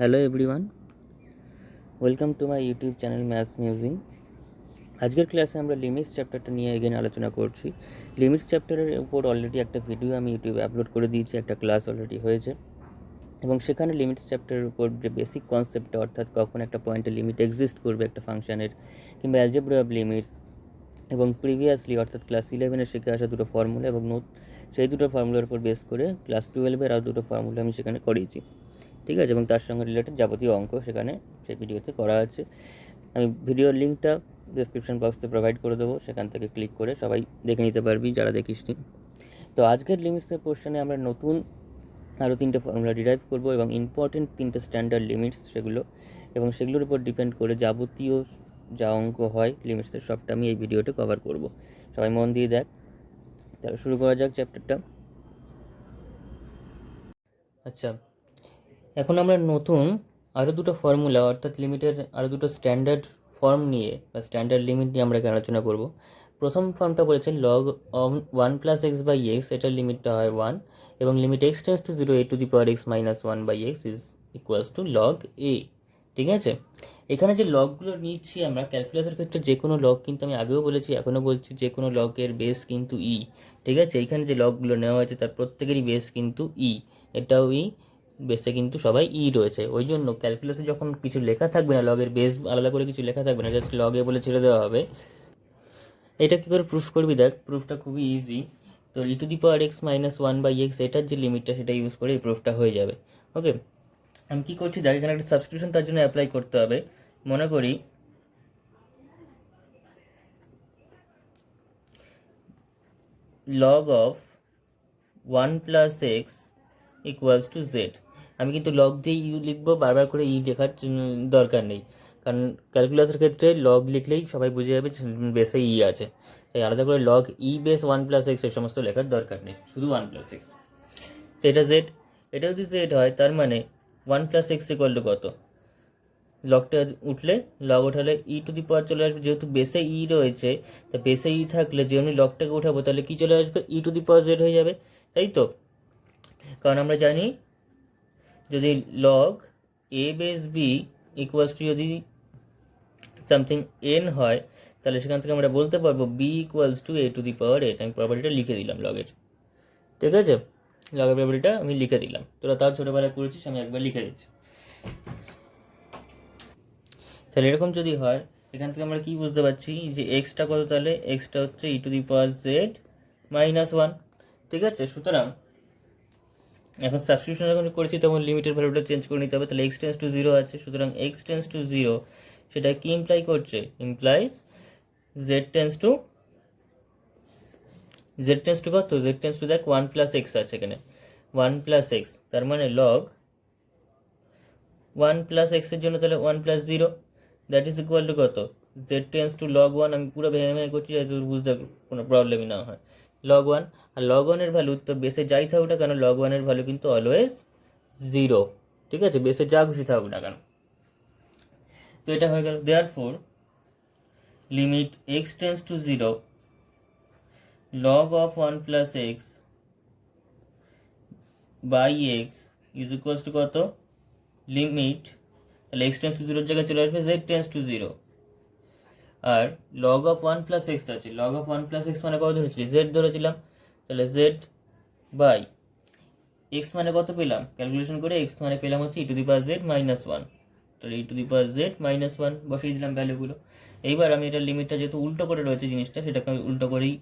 Hello everyone, welcome to my YouTube channel maths musing. আজকের ক্লাসে আমরা লিমিটস চ্যাপ্টারটা নিয়ে এগেন আলোচনা করছি। লিমিটস চ্যাপ্টারের উপর অলরেডি একটা ভিডিও আমি ইউটিউবে আপলোড করে দিয়েছি, একটা ক্লাস অলরেডি হয়েছে, এবং সেখানে লিমিটস চ্যাপ্টারের উপর যে বেসিক কনসেপ্টটা, অর্থাৎ কখন একটা পয়েন্টে লিমিট এক্সিস্ট করবে একটা ফাংশনের, কিংবা অ্যালজেব্রা অফ লিমিটস, এবং প্রিভিয়াসলি অর্থাৎ ক্লাস 11-এ শিখে আসা দুটো ফর্মুলা এবং সেই দুটো ফর্মুলার উপর বেস করে ক্লাস 12-এর আর দুটো ফর্মুলা আমি সেখানে করিয়েছি, ঠিক আছে, এবং তার সঙ্গে রিলেটেড যাবতীয় অঙ্ক সেখানে সেই ভিডিওতে করা আছে। আমি ভিডিওর লিঙ্কটা ডেসক্রিপশন বক্সে প্রোভাইড করে দেবো, সেখান থেকে ক্লিক করে সবাই দেখে নিতে পারবি যারা দেখিসনি। তো আজকের লিমিটসের পোর্শনে আমরা নতুন আরও 3টে ফর্মুলা ডিরাইভ করবো এবং ইম্পর্টেন্ট 3টে স্ট্যান্ডার্ড লিমিটস সেগুলো, এবং সেগুলোর উপর ডিপেন্ড করে যাবতীয় যা অঙ্ক হয় লিমিটসের সবটা আমি এই ভিডিওতে কভার করব। সবাই মন দিয়ে দেখ। তাহলে শুরু করা যাক চ্যাপ্টারটা। আচ্ছা, এখন আমরা নতুন আরও দুটো ফর্মুলা অর্থাৎ লিমিটের আরও দুটো স্ট্যান্ডার্ড ফর্ম নিয়ে বা স্ট্যান্ডার্ড লিমিট নিয়ে আমরা আলোচনা করব। প্রথম ফর্মটা বলেছে লগ 1+x/x, এটার লিমিটটা হয় 1, এবং limit x tends to 0 a⁴x - 1/x is equals to log a। ঠিক আছে, এখানে যে লগগুলো নিচ্ছি আমরা ক্যালকুলাসের ক্ষেত্রে যে কোনো লগ, কিন্তু আমি আগেও বলেছি এখনও বলছি, যে কোনো লগের বেস কিন্তু ই। ঠিক আছে, এখানে যে লগগুলো নেওয়া হয়েছে তার প্রত্যেকেরই বেস কিন্তু ই, এটাও ই, বেসে কিন্তু সবাই ই রয়েছে। ওই জন্য ক্যালকুলাসে যখন কিছু লেখা থাকবে না, লগের বেস আলাদা করে কিছু লেখা থাকবে না, জাস্ট লগে বলে ছেড়ে দেওয়া হবে। এটা কী করে প্রুফ করবি দেখ, প্রুফটা খুবই ইজি। তো e⁴x - 1/x এটার যে লিমিটটা সেটা ইউজ করে এই প্রুফটা হয়ে যাবে। ওকে, আমি কী করছি দেখ, এখানে একটা সাবস্টিটিউশন তার জন্য অ্যাপ্লাই করতে হবে। মনে করি log of 1+x equals to Z. আমি কিন্তু লগ দিয়ে ইউ লিখবো, বারবার করে ই লেখার দরকার নেই, কারণ ক্যালকুলাসের ক্ষেত্রে লগ লিখলেই সবাই বুঝে যাবে বেসে ই আছে, তাই আলাদা করে লগ ই বেস 1+x এই সমস্ত লেখার দরকার নেই, শুধু 1+x। তো এটা জেড, এটা যদি জেড হয় তার মানে 1+x ইকুয়াল টু কত, লগটা উঠলে লগ ওঠালে e⁴ চলে আসবে, যেহেতু বেসে ই রয়েছে, তা বেসে ই থাকলে যে আমি লগটাকে উঠাবো তাহলে কি চলে আসবে, e⁴z হয়ে যাবে, তাই তো। কারণ আমরা জানি যদি log a base b equals to যদি সামথিং এন হয়, তাহলে সেখান থেকে আমরা বলতে পারবো বি ইকুয়ালস টু a⁴n। আমি প্রপার্টিটা লিখে দিলাম লগের, ঠিক আছে, লগের প্রপার্টিটা আমি লিখে দিলাম। তোরা তার ছোটোবেলায় করেছিস, আমি একবার লিখে দিচ্ছি। তাহলে এরকম যদি হয়, এখান থেকে আমরা কি বুঝতে পারছি যে এক্সটা কত, তাহলে এক্সটা হচ্ছে e⁴z - 1। ঠিক আছে, সুতরাং এখন সাবস্টিটিউশন যখন করেছি তখন লিমিটের ভ্যালুটা চেঞ্জ করে নিতে হবে। তাহলে x টেন্স টু 0 আছে, সুতরাং x টেন্স টু 0 সেটা কি ইমপ্লাই করছে, ইমপ্লাইজ z টেন্স টু কত, z টেন্স টু দেখ 1+x আছে এখানে, 1+x, তার মানে লগ 1+x এর জন্য তাহলে 1+0 দ্যাট ইজ ইকুয়াল টু কত, z টেন্স টু লগ 1। আমি পুরো ভেঙে ভেঙে করছি যাতে বুঝতে কোনো প্রবলেমই না হয়। লগ 1, আর লগ 1-এর ভ্যালু তো বেসে যাই থাকুক না কেন, লগ 1-এর ভ্যালু কিন্তু অলওয়েজ 0। ঠিক আছে, বেসে যা খুশি থাকুক না কেন। তো এটা হয়ে গেল, therefore limit x tends to 0 log of 1+x by x is equals to কত, লিমিট, তাহলে x টেন্স টু 0-এর জায়গায় চলে আসবে z টেন্স টু 0, আর log of 1+x আছে, log of 1+x মানে কত ধরেছিলি, z ধরেছিলাম, তাহলে z বাই x মানে কত পেলাম, ক্যালকুলেশন করে x মানে পেলাম হচ্ছে e⁴z - 1, তাহলে e⁴z - 1 বসিয়ে দিলাম ভ্যালুগুলো। এইবার আমি এটা লিমিটটা যেহেতু উল্টো করে রয়েছে জিনিসটা, সেটাকে আমি উল্টো করেই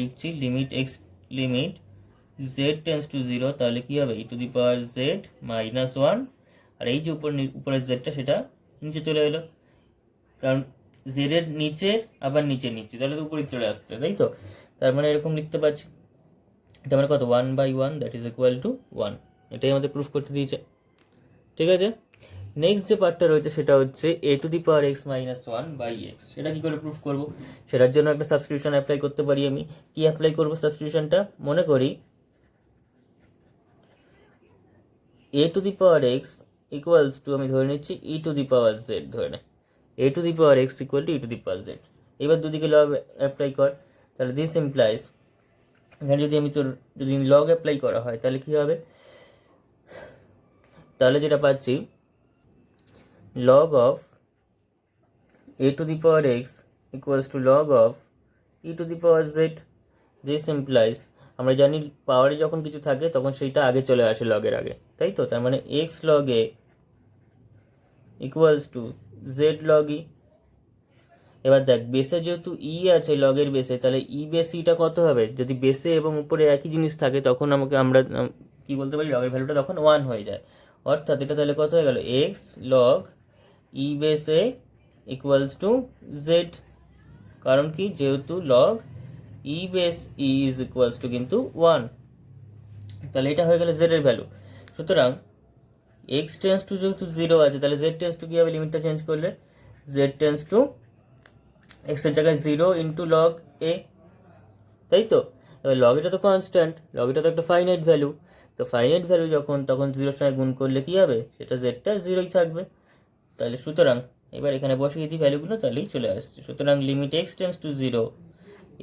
লিখছি, লিমিট z টেন্স টু 0, তাহলে কি হবে e⁴z - 1, আর এই যে উপরের জেডটা সেটা নিচে চলে এলো, কারণ জেডের নিচের আবার নিচে নিচে, তাহলে তো উপরে চলে আসছে, তাই তো। তার মানে এরকম লিখতে পারছি, এটা মানে কত 1/1 দ্যাট ইজ ইকুয়াল টু 1, এটাই আমাদের প্রুফ করতে দিয়েছে। ঠিক আছে, নেক্সট যে পার্টটা রয়েছে সেটা হচ্ছে a⁴x - 1/x। সেটা কি করে প্রুফ করব, সেটার জন্য একটা সাবস্টিটিউশন অ্যাপ্লাই করতে পারি। আমি কি অ্যাপ্লাই করব সাবস্টিটিউশনটা, মনে করি a⁴x ইকুয়ালস টু, আমি ধরে নিচ্ছি e⁴z ধরে নে, a⁴x ইকুয়াল টু e⁴z। এবার দুদিকে লগ অ্যাপ্লাই কর, তাহলে দিস ইমপ্লাইজ, এখানে যদি লগ অ্যাপ্লাই করা হয় তাহলে কি হবে, তাহলে যেটা পাচ্ছি log of a to the power x equals to log of e to the power z. This implies আমরা জানি পাওয়ারে যখন কিছু থাকে তখন সেইটা আগে চলে আসে লগের আগে, তাই তো? তার মানে x log a equals to z log e। এবার দেখ বেসে যেহেতু ই আছে লগের বেসে, তাহলে ই বেস ইটা কত হবে? যদি বেসে এবং উপরে একই জিনিস থাকে তখন আমরা কি বলতে পারি, লগের ভ্যালুটা তখন 1 হয়ে যায়। অর্থাৎ এটা তাহলে কত হয়ে গেল, x log e base a equals to Z. কারণ কি, যেহেতু log e base E is equals two কিন্তু 1, তাহলে এটা হয়ে গেল জেড এর ভ্যালু। সুতরাং এক্স টেন্স টু যেহেতু 0 আছে, তাহলে জেড টেন্স টু কী হবে? লিমিটটা চেঞ্জ করলে জেড টেন্স টু এক্সের জায়গায় 0 ইন্টু লগ এ, তাই তো? এবার লগ এটা তো কনস্ট্যান্ট, লগ এটা তো একটা ফাইনাইট ভ্যালু, তো ফাইনাইট ভ্যালু তখন 0 সঙ্গে গুণ করলে কী হবে? সেটা জেডটা 0ই থাকবে। তাহলে সুতরাং এবার এখানে বসিয়ে দিই ভ্যালুগুলো, তাহলেই চলে আসছে। সুতরাং limit x tends to 0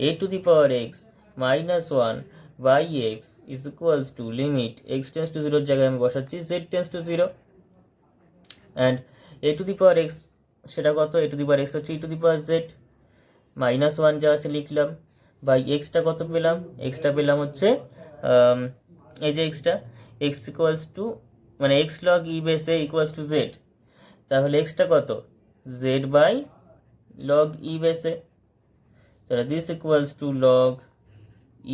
a to the power x minus 1 by x is equals to limit x tends to 0 জায়গায় আমি বসাচ্ছি z tends to 0, and a to the power x সেটা কত? A to the power x হচ্ছে e to the power z, minus 1 যা আছে লিখলাম, by extra কত পেলাম? এক্সটা পেলাম হচ্ছে এই যে এক্স ইকুয়ালস টু মানে x log e base a equals to z, তাহলে এক্সটা কত? Z by log e base a. তাহলে this equals to log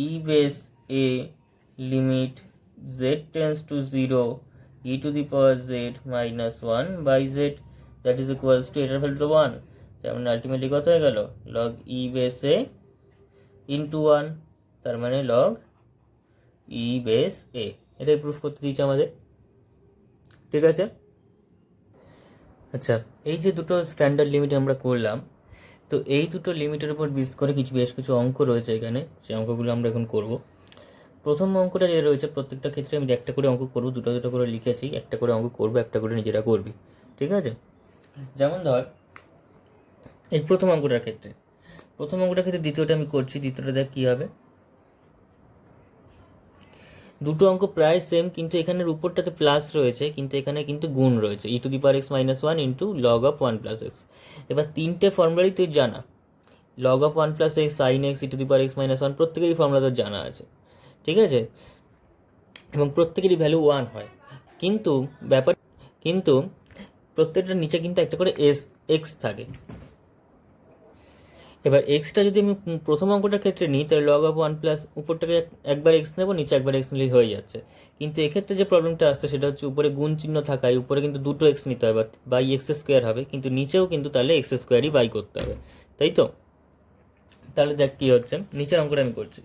e base a limit z tends to 0 e to the power z minus 1 by z, that is equals to এটার value তো 1, তার মানে ultimately কত হয়ে গেল? Log e base a into 1, তার মানে লগ ই বেস এ। এটাই প্রুফ করতে দিয়েছে আমাদের, ঠিক আছে? আচ্ছা, এই যে দুটো স্ট্যান্ডার্ড লিমিট আমরা করলাম, তো এই দুটো লিমিটের উপর বেস করে বেশ কিছু অঙ্ক রয়েছে এখানে, সেই অঙ্কগুলো আমরা এখন করব। প্রথম অঙ্কটা যে রয়েছে, প্রত্যেকটা ক্ষেত্রে আমি একটা করে অঙ্ক করবো, দুটো দুটো করে লিখেছি, একটা করে অঙ্ক করবো, একটা করে নিজেরা করবি, ঠিক আছে? যেমন ধর এই প্রথম অঙ্কটার ক্ষেত্রে দ্বিতীয়টা আমি করছি, দ্বিতীয়টা দেখ কী হবে। দুটো অঙ্ক প্রায় সেম, কিন্তু এখানের উপরটাতে প্লাস রয়েছে, কিন্তু এখানে কিন্তু গুণ রয়েছে, e to the power x minus 1 into log of 1 plus x. এবার তিনটে ফর্মুলারই তুই জানা, log of 1 plus x, sine x, e to the power x minus 1, প্রত্যেকেরই ফর্মুলা তোর জানা আছে, ঠিক আছে? এবং প্রত্যেকেরই ভ্যালু 1 হয়, কিন্তু প্রত্যেকটার নিচে কিন্তু একটা করে এক্স থাকে। এবার এক্সটা যদি আমি প্রথম অঙ্কটার ক্ষেত্রে নিই, তাহলে লগ অফ 1 প্লাস উপরটাকে একবার এক্স নেবো, নিচে একবার এক্স নিলেই হয়ে যাচ্ছে। কিন্তু এক্ষেত্রে যে প্রবলেমটা আসছে সেটা হচ্ছে উপরে গুণ চিহ্ন থাকায় উপরে কিন্তু দুটো এক্স নিতে হবে, বাই এক্স স্কোয়ার হবে, কিন্তু নিচেও কিন্তু তাহলে এক্স স্কোয়ারই বাই করতে হবে, তাই তো? তাহলে দেখ কী হচ্ছে, নিচের অঙ্কটা আমি করছি।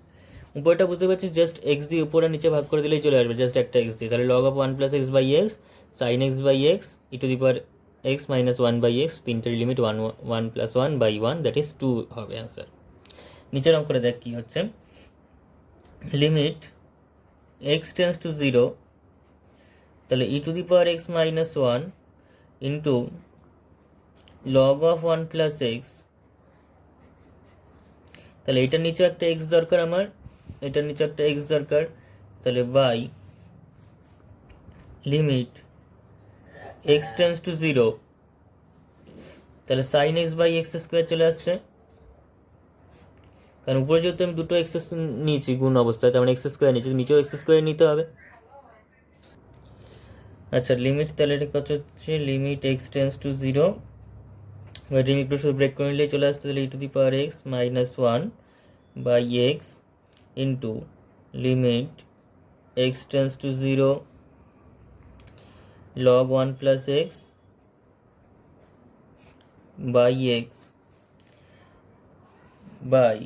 উপরটা বুঝতে পারছি, জাস্ট এক্স দিয়ে উপরে নিচে ভাগ করে দিলেই চলে আসবে, জাস্ট একটা এক্স দিয়ে। তাহলে log of 1 plus x by x sine x by x e to the power x minus 1 by x, তিনটের limit 1 plus 1 by 1, that is 2 হবে অ্যান্সার। নিচের অঙ্কটা দেখ কী হচ্ছে, লিমিট এক্স টেন্স টু 0, তাহলে e to the power x minus 1 into log of 1 plus x, তাহলে এটার নিচে একটা এক্স দরকার আমার, এটার নিচে একটা এক্স দরকার, তাহলে by limit x tends to 0, তাহলে sine x by x square চলে আসছে, কারণ উপরে যেহেতু আমি দুটো এক্স নিয়েছি গুণ অবস্থায়, তার মানে এক্স স্কোয়ার নিয়েছি, নিচেও এক্স স্কোয়ার নিতে হবে। আচ্ছা, লিমিট তাহলে এটা কত হচ্ছে, লিমিট এক্স টেন্স টু 0, লিমিটগুলো শুধু ব্রেক করে নিলেই চলে আসছে, তাহলে e to the power x minus 1 by x into limit x tends to 0 log 1 plus x by x by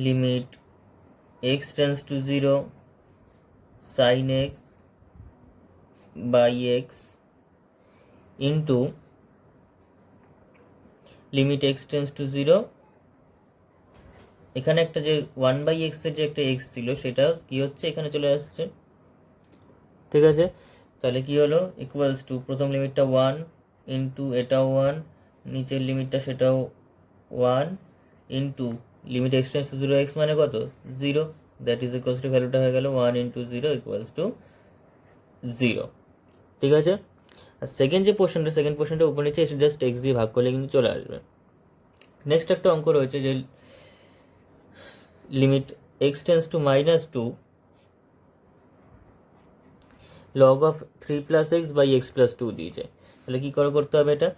limit x tends to 0 sin x by x into limit x tends to 0, এখানে একটা যে 1 by x এর যে একটা x ছিল সেটা কি হচ্ছে এখানে চলে আসছে, ঠিক আছে? তাহলে কি হলো, ইকুয়ালস টু প্রথম লিমিটটা 1 ইন্টু এটাও 1, নিচের লিমিটটা সেটাও 1 into limit x tends to 0 x মানে কত 0, দ্যাট ইজ ইকুয়ালস টু ভ্যালুটা হয়ে গেল 1 ইন্টু 0 ইকুয়ালস টু 0, ঠিক আছে? আর সেকেন্ড পোর্শনটা উপর নিচে এসে জাস্ট এক্স দিয়ে ভাগ করলে কিন্তু চলে আসবে। নেক্সট একটা অঙ্ক রয়েছে যে limit x tends to -2 log of 3 + x by x + 2 দিয়েছে। তাহলে কী করে করতে হবে এটা?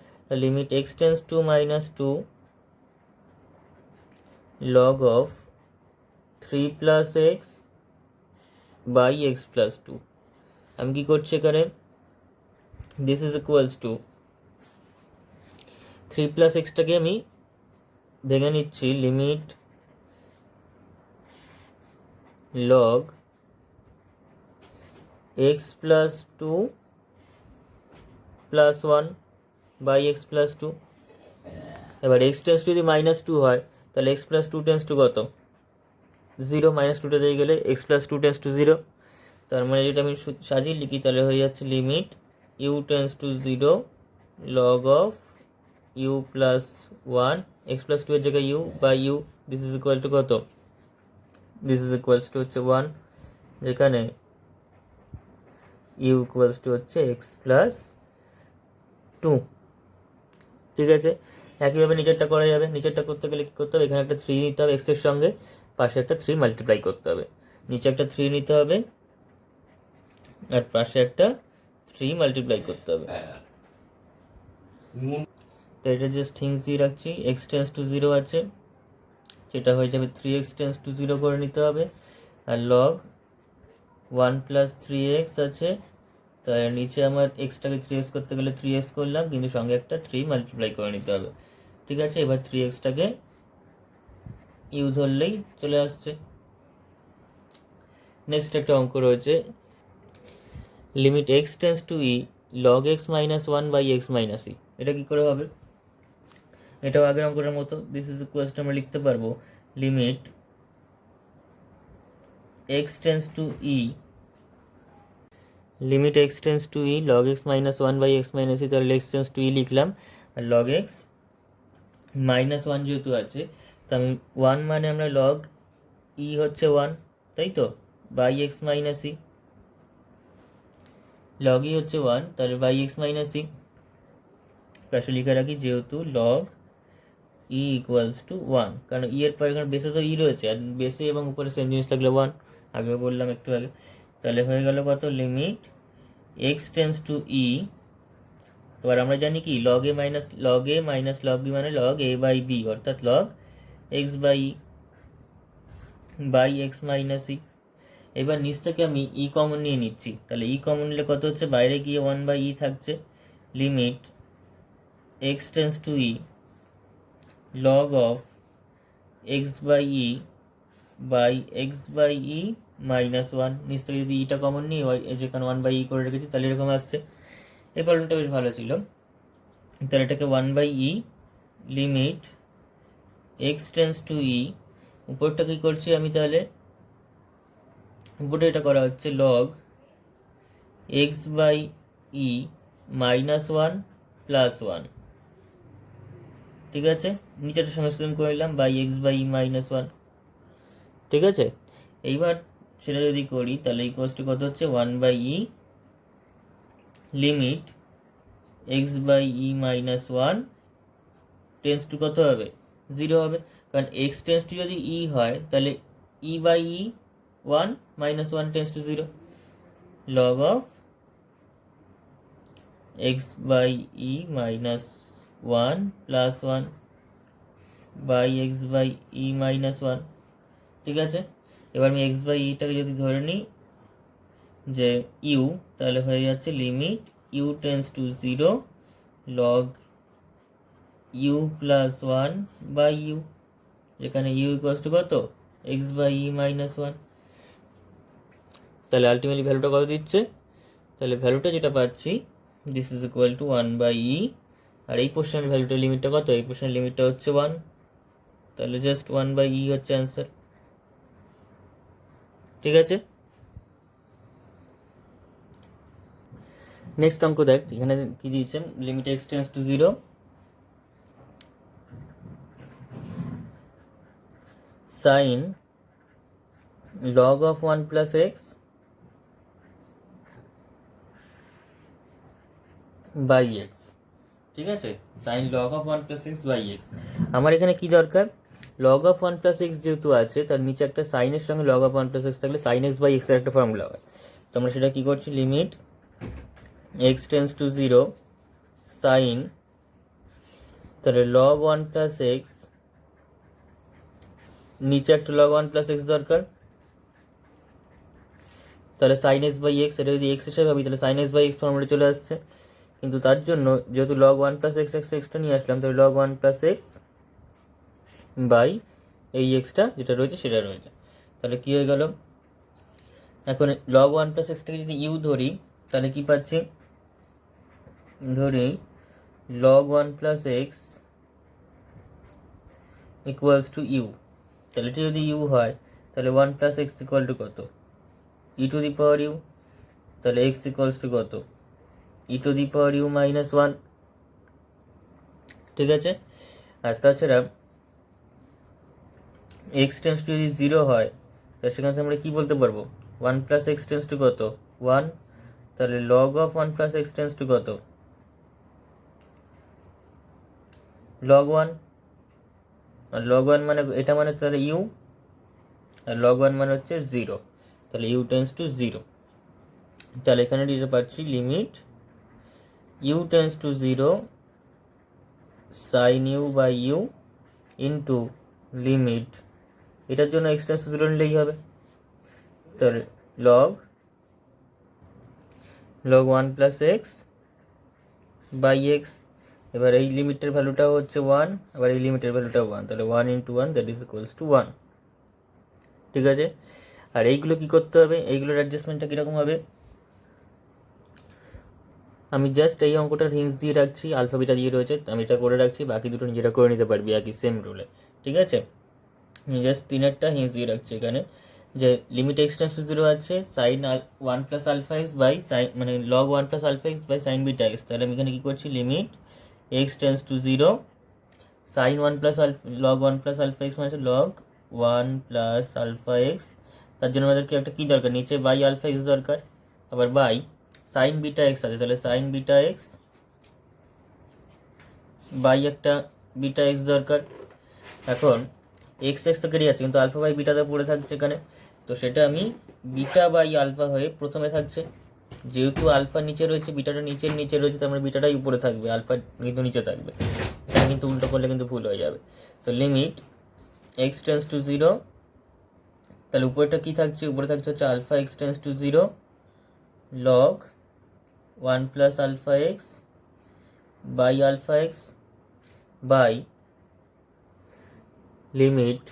Limit x tends to -2 log of 3 + x by x + 2। আমি কী করছি এখানে, দিস ইজ ইকুয়ালস টু 3 + xটাকে আমি ভেঙে নিচ্ছি limit log x + 2 + 1 by x + 2। এবার x টেন্স যদি -2 হয় তাহলে x + 2 টেন্স টু কত? 0। -2টা দিয়ে গেলে x + 2 টেন্স টু 0। তার মানে যদি আমি সাজিয়ে লিখি তাহলে হয়ে যাচ্ছে limit u tends to 0 log of u + 1 x + 2 এর জায়গায় u by u। This is equal to কত? দিস ইজ ইকুয়ালস টু হচ্ছে 1, যেখানে u ইকুয়ালস টু হচ্ছে x + 2। ঠিক আছে, একইভাবে নিচেরটা করা যাবে। নিচেরটা করতে গেলে কী করতে হবে? এখানে একটা 3 নিতে হবে এক্সের সঙ্গে, পাশে একটা 3 মাল্টিপ্লাই করতে হবে। নিচে একটা 3 নিতে হবে আর পাশে একটা 3 মাল্টিপ্লাই করতে হবে। তো এটা জাস্ট থিংস দিয়ে রাখছি। এক্স টেন্স টু 0 আছে, সেটা হয়ে যাবে 3x টেন্স টু 0 করে নিতে হবে। আর লগ 1 + 3x আছে, তার নিচে আমার এক্সটাকে 3x করতে গেলে 3x করলাম, কিন্তু সঙ্গে একটা 3 মাল্টিপ্লাই করে নিতে হবে। ঠিক আছে, এবার 3xটাকে ইউ ধরলেই চলে আসছে। নেক্সট একটা অঙ্ক রয়েছে limit x tends to e log x - 1 by x - e। এটা কী করে হবে? এটাও আগের অঙ্কটার মতো। দিস ইজ ইকুয়ালস টু আমরা লিখতে পারবো limit x tends to e log x - 1 by x - e। তাহলে x টেন্স টু ই লিখলাম, আর লগ x -1 যেহেতু আছে, তো আমি 1 মানে আমরা লগ ই হচ্ছে 1, তাই তো, বাই x - e। লগ ই হচ্ছে 1, তাহলে বাই x - e পাশে লিখে রাখি, যেহেতু লগ ই ইকুয়ালস টু 1, কারণ ই এর পর এখানে বেসে তো ই রয়েছে, আর বেসে এবং উপরে সেম জিনিস থাকলে 1, আগেও বললাম একটু আগে। তাহলে হয়ে গেল কত? Limit x tends to e. এবার আমরা জানি কি log a minus log b মানে লগ এ বাই বি, অর্থাৎ log x by x - e। এবার নিচ থেকে আমি ই কমন নিয়ে নিচ্ছি, তাহলে ই কমন নিলে কত হচ্ছে? বাইরে গিয়ে 1/e থাকছে। Limit x tends to e log of x by e by x by e -1। নিচ থেকে যদি ইটা কমন নিই, যেখানে 1/e করে রেখেছি, তাহলে এরকম আসছে। এই প্রবলেমটা বেশ ভালো ছিল। তাহলে এটাকে 1/e limit x tends to e, উপরটা কী করছি আমি? তাহলে উপরে এটা করা হচ্ছে লগ এক্স বাই ই -1 + 1। ঠিক আছে, নিচেটা সংশোধন করে নিলাম বাই এক্স বাই ই -1। ঠিক আছে, এইবার সেটা যদি করি তাহলে ইকুয়ালস টু কত হচ্ছে? 1/e limit x by e -1 tends to কত হবে? 0 হবে, কারণ এক্স টেন্স টু যদি ই হয় তাহলে e by e 1 -1 tends to 0। Log of x by e -1 + 1 by x by e -1। ঠিক আছে, এবার আমি এক্স বাই ইটাকে যদি ধরে নিই যে ইউ, তাহলে হয়ে যাচ্ছে limit u tends to 0 log u + 1 by u, যেখানে ইউ ইকুয়ালস টু কত? X by e -1। তাহলে আলটিমেটলি ভ্যালুটা কত দিচ্ছে? তাহলে ভ্যালুটা যেটা পাচ্ছি, this is equal two 1/e। আর এই পোর্শনের ভ্যালুটার লিমিটটা কত? এই পোর্শনের লিমিটটা হচ্ছে 1, তাহলে জাস্ট 1/e হচ্ছে অ্যান্সার। ঠিক আছে, নেক্সট অঙ্ক দেখ, এখানে কি দিয়েছে? Limit x tends to 0 sine log of 1 + x by x, ঠিক আছে, sine log of 1 plus x by x. আমার এখানে কি দরকার, লগ অফ 1 প্লাস এক্স যেহেতু আছে তার নিচে একটা সাইনের সঙ্গে লগ অফ 1 প্লাস এক্স থাকলে সাইন এক্স বাই এক্সের একটা ফর্মুলা হয়। তো আমরা সেটা কী করছি, limit x tends to zero sine, তাহলে লগ 1 প্লাস এক্স, নিচে একটা লগ 1 প্লাস এক্স দরকার, তাহলে সাইন এক্স বাই এক্স, এটা যদি এক্স হিসেবে ভাবি তাহলে sine x by x formula চলে আসছে। কিন্তু তার জন্য যেহেতু লগ 1 প্লাস এক্স এক্সটা নিয়ে আসলাম, তাহলে লগ 1 প্লাস এক্স বাই এই এক্সটা যেটা রয়েছে সেটা রয়েছে। তাহলে কী হয়ে গেল, এখন লগ 1 প্লাস এক্সটাকে যদি ইউ ধরি তাহলে কী পাচ্ছি, ধরি log 1 plus x equals to u. তাহলে এটা যদি ইউ হয় তাহলে 1 প্লাস এক্স ইকুয়াল টু কত, e to the power u, তাহলে এক্স ইকুয়ালস টু কত, e to the power u minus 1, ঠিক আছে। আর তাছাড়া এক্স টেন্স টু যদি 0 হয় তাহলে সেখানে আমরা কী বলতে পারবো, 1 প্লাস এক্স টেন্স টু কত 1, তাহলে log of 1 plus x tends to কত লগ 1, আর লগ 1 মানে এটা মানে তাহলে ইউ, আর লগ 1 মানে হচ্ছে 0, তাহলে ইউ টেন্স টু 0। তাহলে এখানে দিতে পারছি limit u tends to 0 sine u by u into limit, এটার জন্য এক্স টেন্স টু 0 নিলেই হবে, তাহলে log 1 plus x by x. এবার এই লিমিটের ভ্যালুটাও হচ্ছে 1, আবার এই লিমিটের ভ্যালুটাও 1, তাহলে 1 into 1 that is equals to 1, ঠিক আছে। আর এইগুলো কী করতে হবে, এইগুলোর অ্যাডজাস্টমেন্টটা কীরকম হবে, আমি জাস্ট এই অঙ্কটার হিন্স দিয়ে রাখছি, আলফা বিটা দিয়ে রয়েছে, আমি এটা করে রাখছি, বাকি দুটো নিজেরা করে নিতে পারবি একই সেম রুলে, ঠিক আছে। জাস্ট 3-এরটা হিন্স দিয়ে রাখছি এখানে, যে লিমিট এক্স টেন্স টু 0 আছে sine 1 plus alpha x by sine মানে log 1 plus alpha x by sine beta x. তাহলে আমি এখানে কী করছি, limit x tends to 0 sine 1 plus log 1 plus alpha x মানে লগ 1 প্লাস আলফা এক্স, তার জন্য আমাদেরকে একটা কী দরকার, নিচে বাই আলফা এক্স দরকার, আবার বাই সাইন বিটা এক্স আছে, তাহলে সাইন বিটা এক্স বাই একটা বিটা এক্স দরকার। এখন এক্স এক্স তো কেটে যাচ্ছে কিন্তু আলফা বাই বিটাতে পড়ে থাকছে এখানে, তো সেটা আমি বিটা বাই আলফা হয়ে প্রথমে থাকছে, যেহেতু আলফা নিচে রয়েছে বিটাটা নিচে রয়েছে, তার মানে বিটাটাই উপরে থাকবে, আলফা কিন্তু নিচে থাকবে, এটা কিন্তু উল্টো করলে কিন্তু ভুল হয়ে যাবে। তো লিমিট এক্স টেন্স টু 0, তাহলে উপরেটা কী থাকছে, উপরে থাকছে হচ্ছে alpha x tends to 0 log 1 plus alpha x by alpha x by limit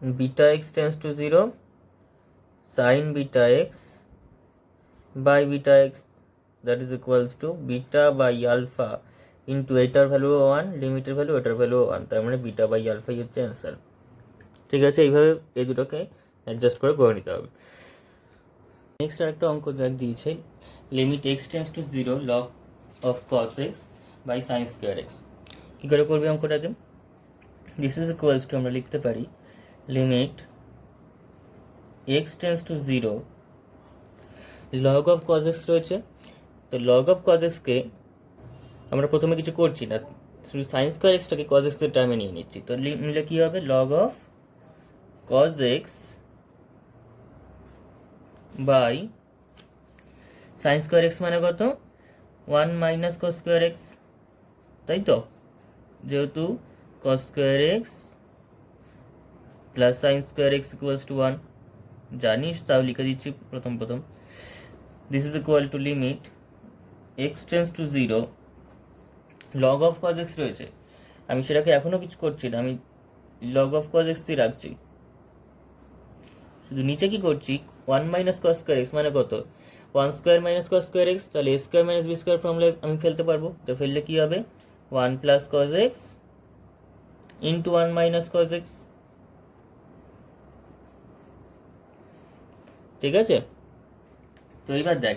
beta x tends to 0 sine beta x by beta x that is equals to beta by alpha into এটার value 1, লিমিটের value এটার value 1, তার মানে beta by আলফাই হচ্ছে answer, ঠিক আছে। এইভাবে এই দুটোকে অ্যাডজাস্ট করে নিতে হবে। নেক্সট আরেকটা অঙ্ক দিয়েছে, limit x tends to 0 log of cos x by sine square x. কী করে করবে অঙ্কটাকে, দিস ইজ ইকুয়ালস টু আমরা লিখতে পারি limit x tends to 0 log of cos x রয়েছে, তো লগ অফ কজ এক্সকে আমরা প্রথমে কিছু করছি না, শুধু সাইন স্কোয়ার এক্সটাকে কজ এক্সের টার্মে নিয়ে নিচ্ছি, তো নিলে কী হবে, log of cos x by sine square x মানে কত 1 মাইনাস কস স্কোয়ার এক্স, তাই তো, যেহেতু cos square x plus sine square x equals to 1 জানিস, তাও লিখে দিচ্ছি প্রথম this is equal to limit x tends to 0 log of cos x রয়েছে, আমি সেটাকে এখনও কিছু করছি না, আমি লগ অফ কজ এক্সই রাখছি, শুধু নিচে কি করছি 1 মাইনাস কস স্কোয়ার এক্স মানে কত 1 square minus cos square x, তাহলে এ স্কোয়ার মাইনাস বি স্কোয়ার ফর্মুলায় আমি ফেলতে পারবো, তো ফেললে কী হবে 1 plus cos x into 1 minus cos x, ঠিক আছে। তো এবার দেখ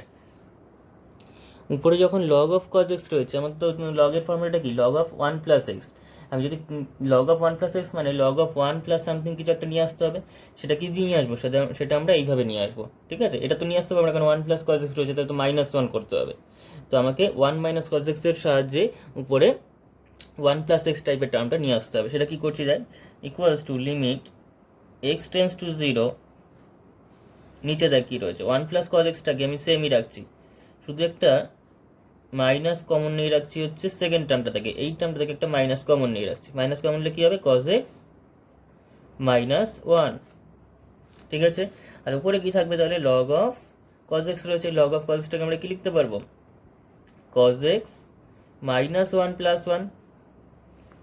উপরে যখন লগ অফ কজ এক্স রয়েছে, আমার তো লগের ফর্মুলাটা কি, লগ অফ 1 + x। আমি যদি লগ অফ 1 + x মানে লগ অফ 1 + সামথিং কিছু একটা নিয়ে আসতে হবে, সেটা কি দিয়ে নিয়ে আসবো, সেটা আমরা এইভাবে নিয়ে আসবো, ঠিক আছে। এটা তো নিয়ে আসতে পারবো না, কারণ 1 + cos x রয়েছে, তাহলে তো -1 করতে হবে। তো আমাকে 1 - cos x এর সাহায্যে উপরে 1 + x টাইপের টার্মটা নিয়ে আসতে হবে। সেটা কি করছি দেখ, equals to limit x tends to 0, নিচে দেখ কী রয়েছে, 1 + cos x টাকে আমি সেমই রাখছি, শুধু একটা মাইনাস কমন নিয়ে রাখছি হচ্ছে সেকেন্ড টার্মটা থেকে, এই টার্মটা থেকে একটা মাইনাস কমন নিয়ে রাখছি। মাইনাস কমন নিলে কী হবে, cos x -1, ঠিক আছে। আর উপরে কি থাকবে তাহলে, লগ অফ cos x রয়েছে, লগ অফ cos x টাকে আমরা কি লিখতে পারবো, cos x -1 + 1,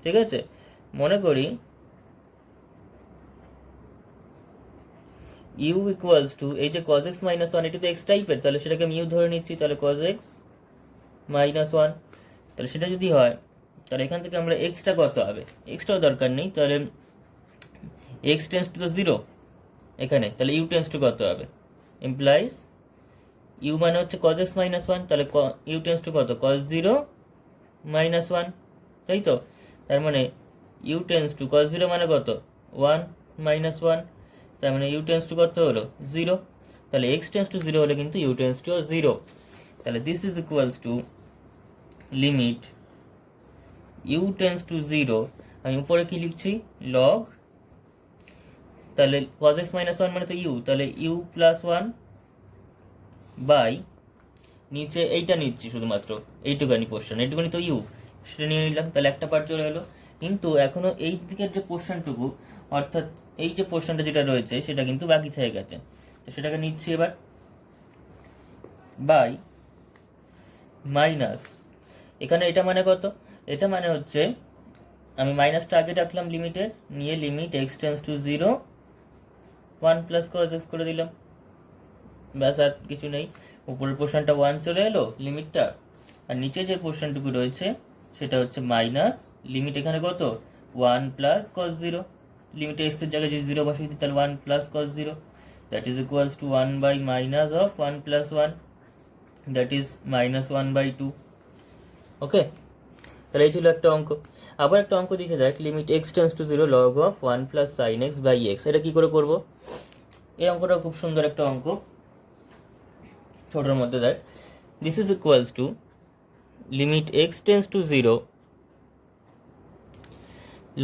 ঠিক আছে। মনে করি u ইকুয়ালস টু, এই যে cos x -1 এটি তো x টাইপের, তাহলে সেটাকে আমি u ধরে নিচ্ছি, তাহলে cos x -1, তাহলে সেটা যদি হয় তাহলে এখান থেকে আমরা এক্সটা কত হবে, এক্সটাও দরকার নেই, তাহলে x টেন্স টু 0 এখানে, তাহলে u টেন্স টু কত হবে, ইমপ্লাইজ u মানে হচ্ছে cos x -1, তাহলে u টেন্স টু কত, cos 0 -1, তাই তো। তার মানে u টেন্স টু cos 0 মানে কত, 1 -1, তার মানে u টেন্স টু কত হলো, 0। তাহলে x টেন্স টু 0 হলে কিন্তু u টেন্স টু 0। তাহলে this is equals to limit u tends to 0, আমি উপরে কি লিখছি, লগ, তাহলে cos x -1 মানে তো u, তাহলে u + 1 বাই, নিচে এইটা নিচ্ছি শুধুমাত্র, এইটুকানি পোর্শন, এইটুকানি তো ইউ, সেটা নিয়ে নিলাম, তাহলে একটা পার্ট চলে এলো। কিন্তু এখনও এই দিকের যে পোর্শনটুকু, অর্থাৎ এই যে পোর্শনটা যেটা রয়েছে সেটা কিন্তু বাকি থেকে গেছে, তো সেটাকে নিচ্ছি এবার, বাই মাইনাস, এখানে এটা মানে কত, এটা মানে হচ্ছে আমি মাইনাসটা আগে রাখলাম লিমিটের, নিয়ে limit x tends to 0 1 + cos x করে দিলাম, ব্যাস আর কিছু নেই। উপরের পোর্শনটা 1 চলে এলো লিমিটটা, আর নিচে যে পোর্শনটুকু রয়েছে সেটা হচ্ছে মাইনাস, লিমিট এখানে কত, 1 + cos 0, লিমিট এক্সের জায়গায় যদি 0 বসিয়ে দিই তাহলে 1 + cos 0, that is equals to 1 by minus of 1 + 1, that is -1/2। Okay, তাহলে এই ছিল একটা অঙ্ক। আবার একটা অঙ্ক দিয়েছে দেখ, limit x tends to 0 log of 1 + sin x by x। এটা কী করে করবো, এই অঙ্কটা খুব সুন্দর একটা অঙ্ক, ছোটোর মধ্যে দেখ, this is equals to limit x tends to 0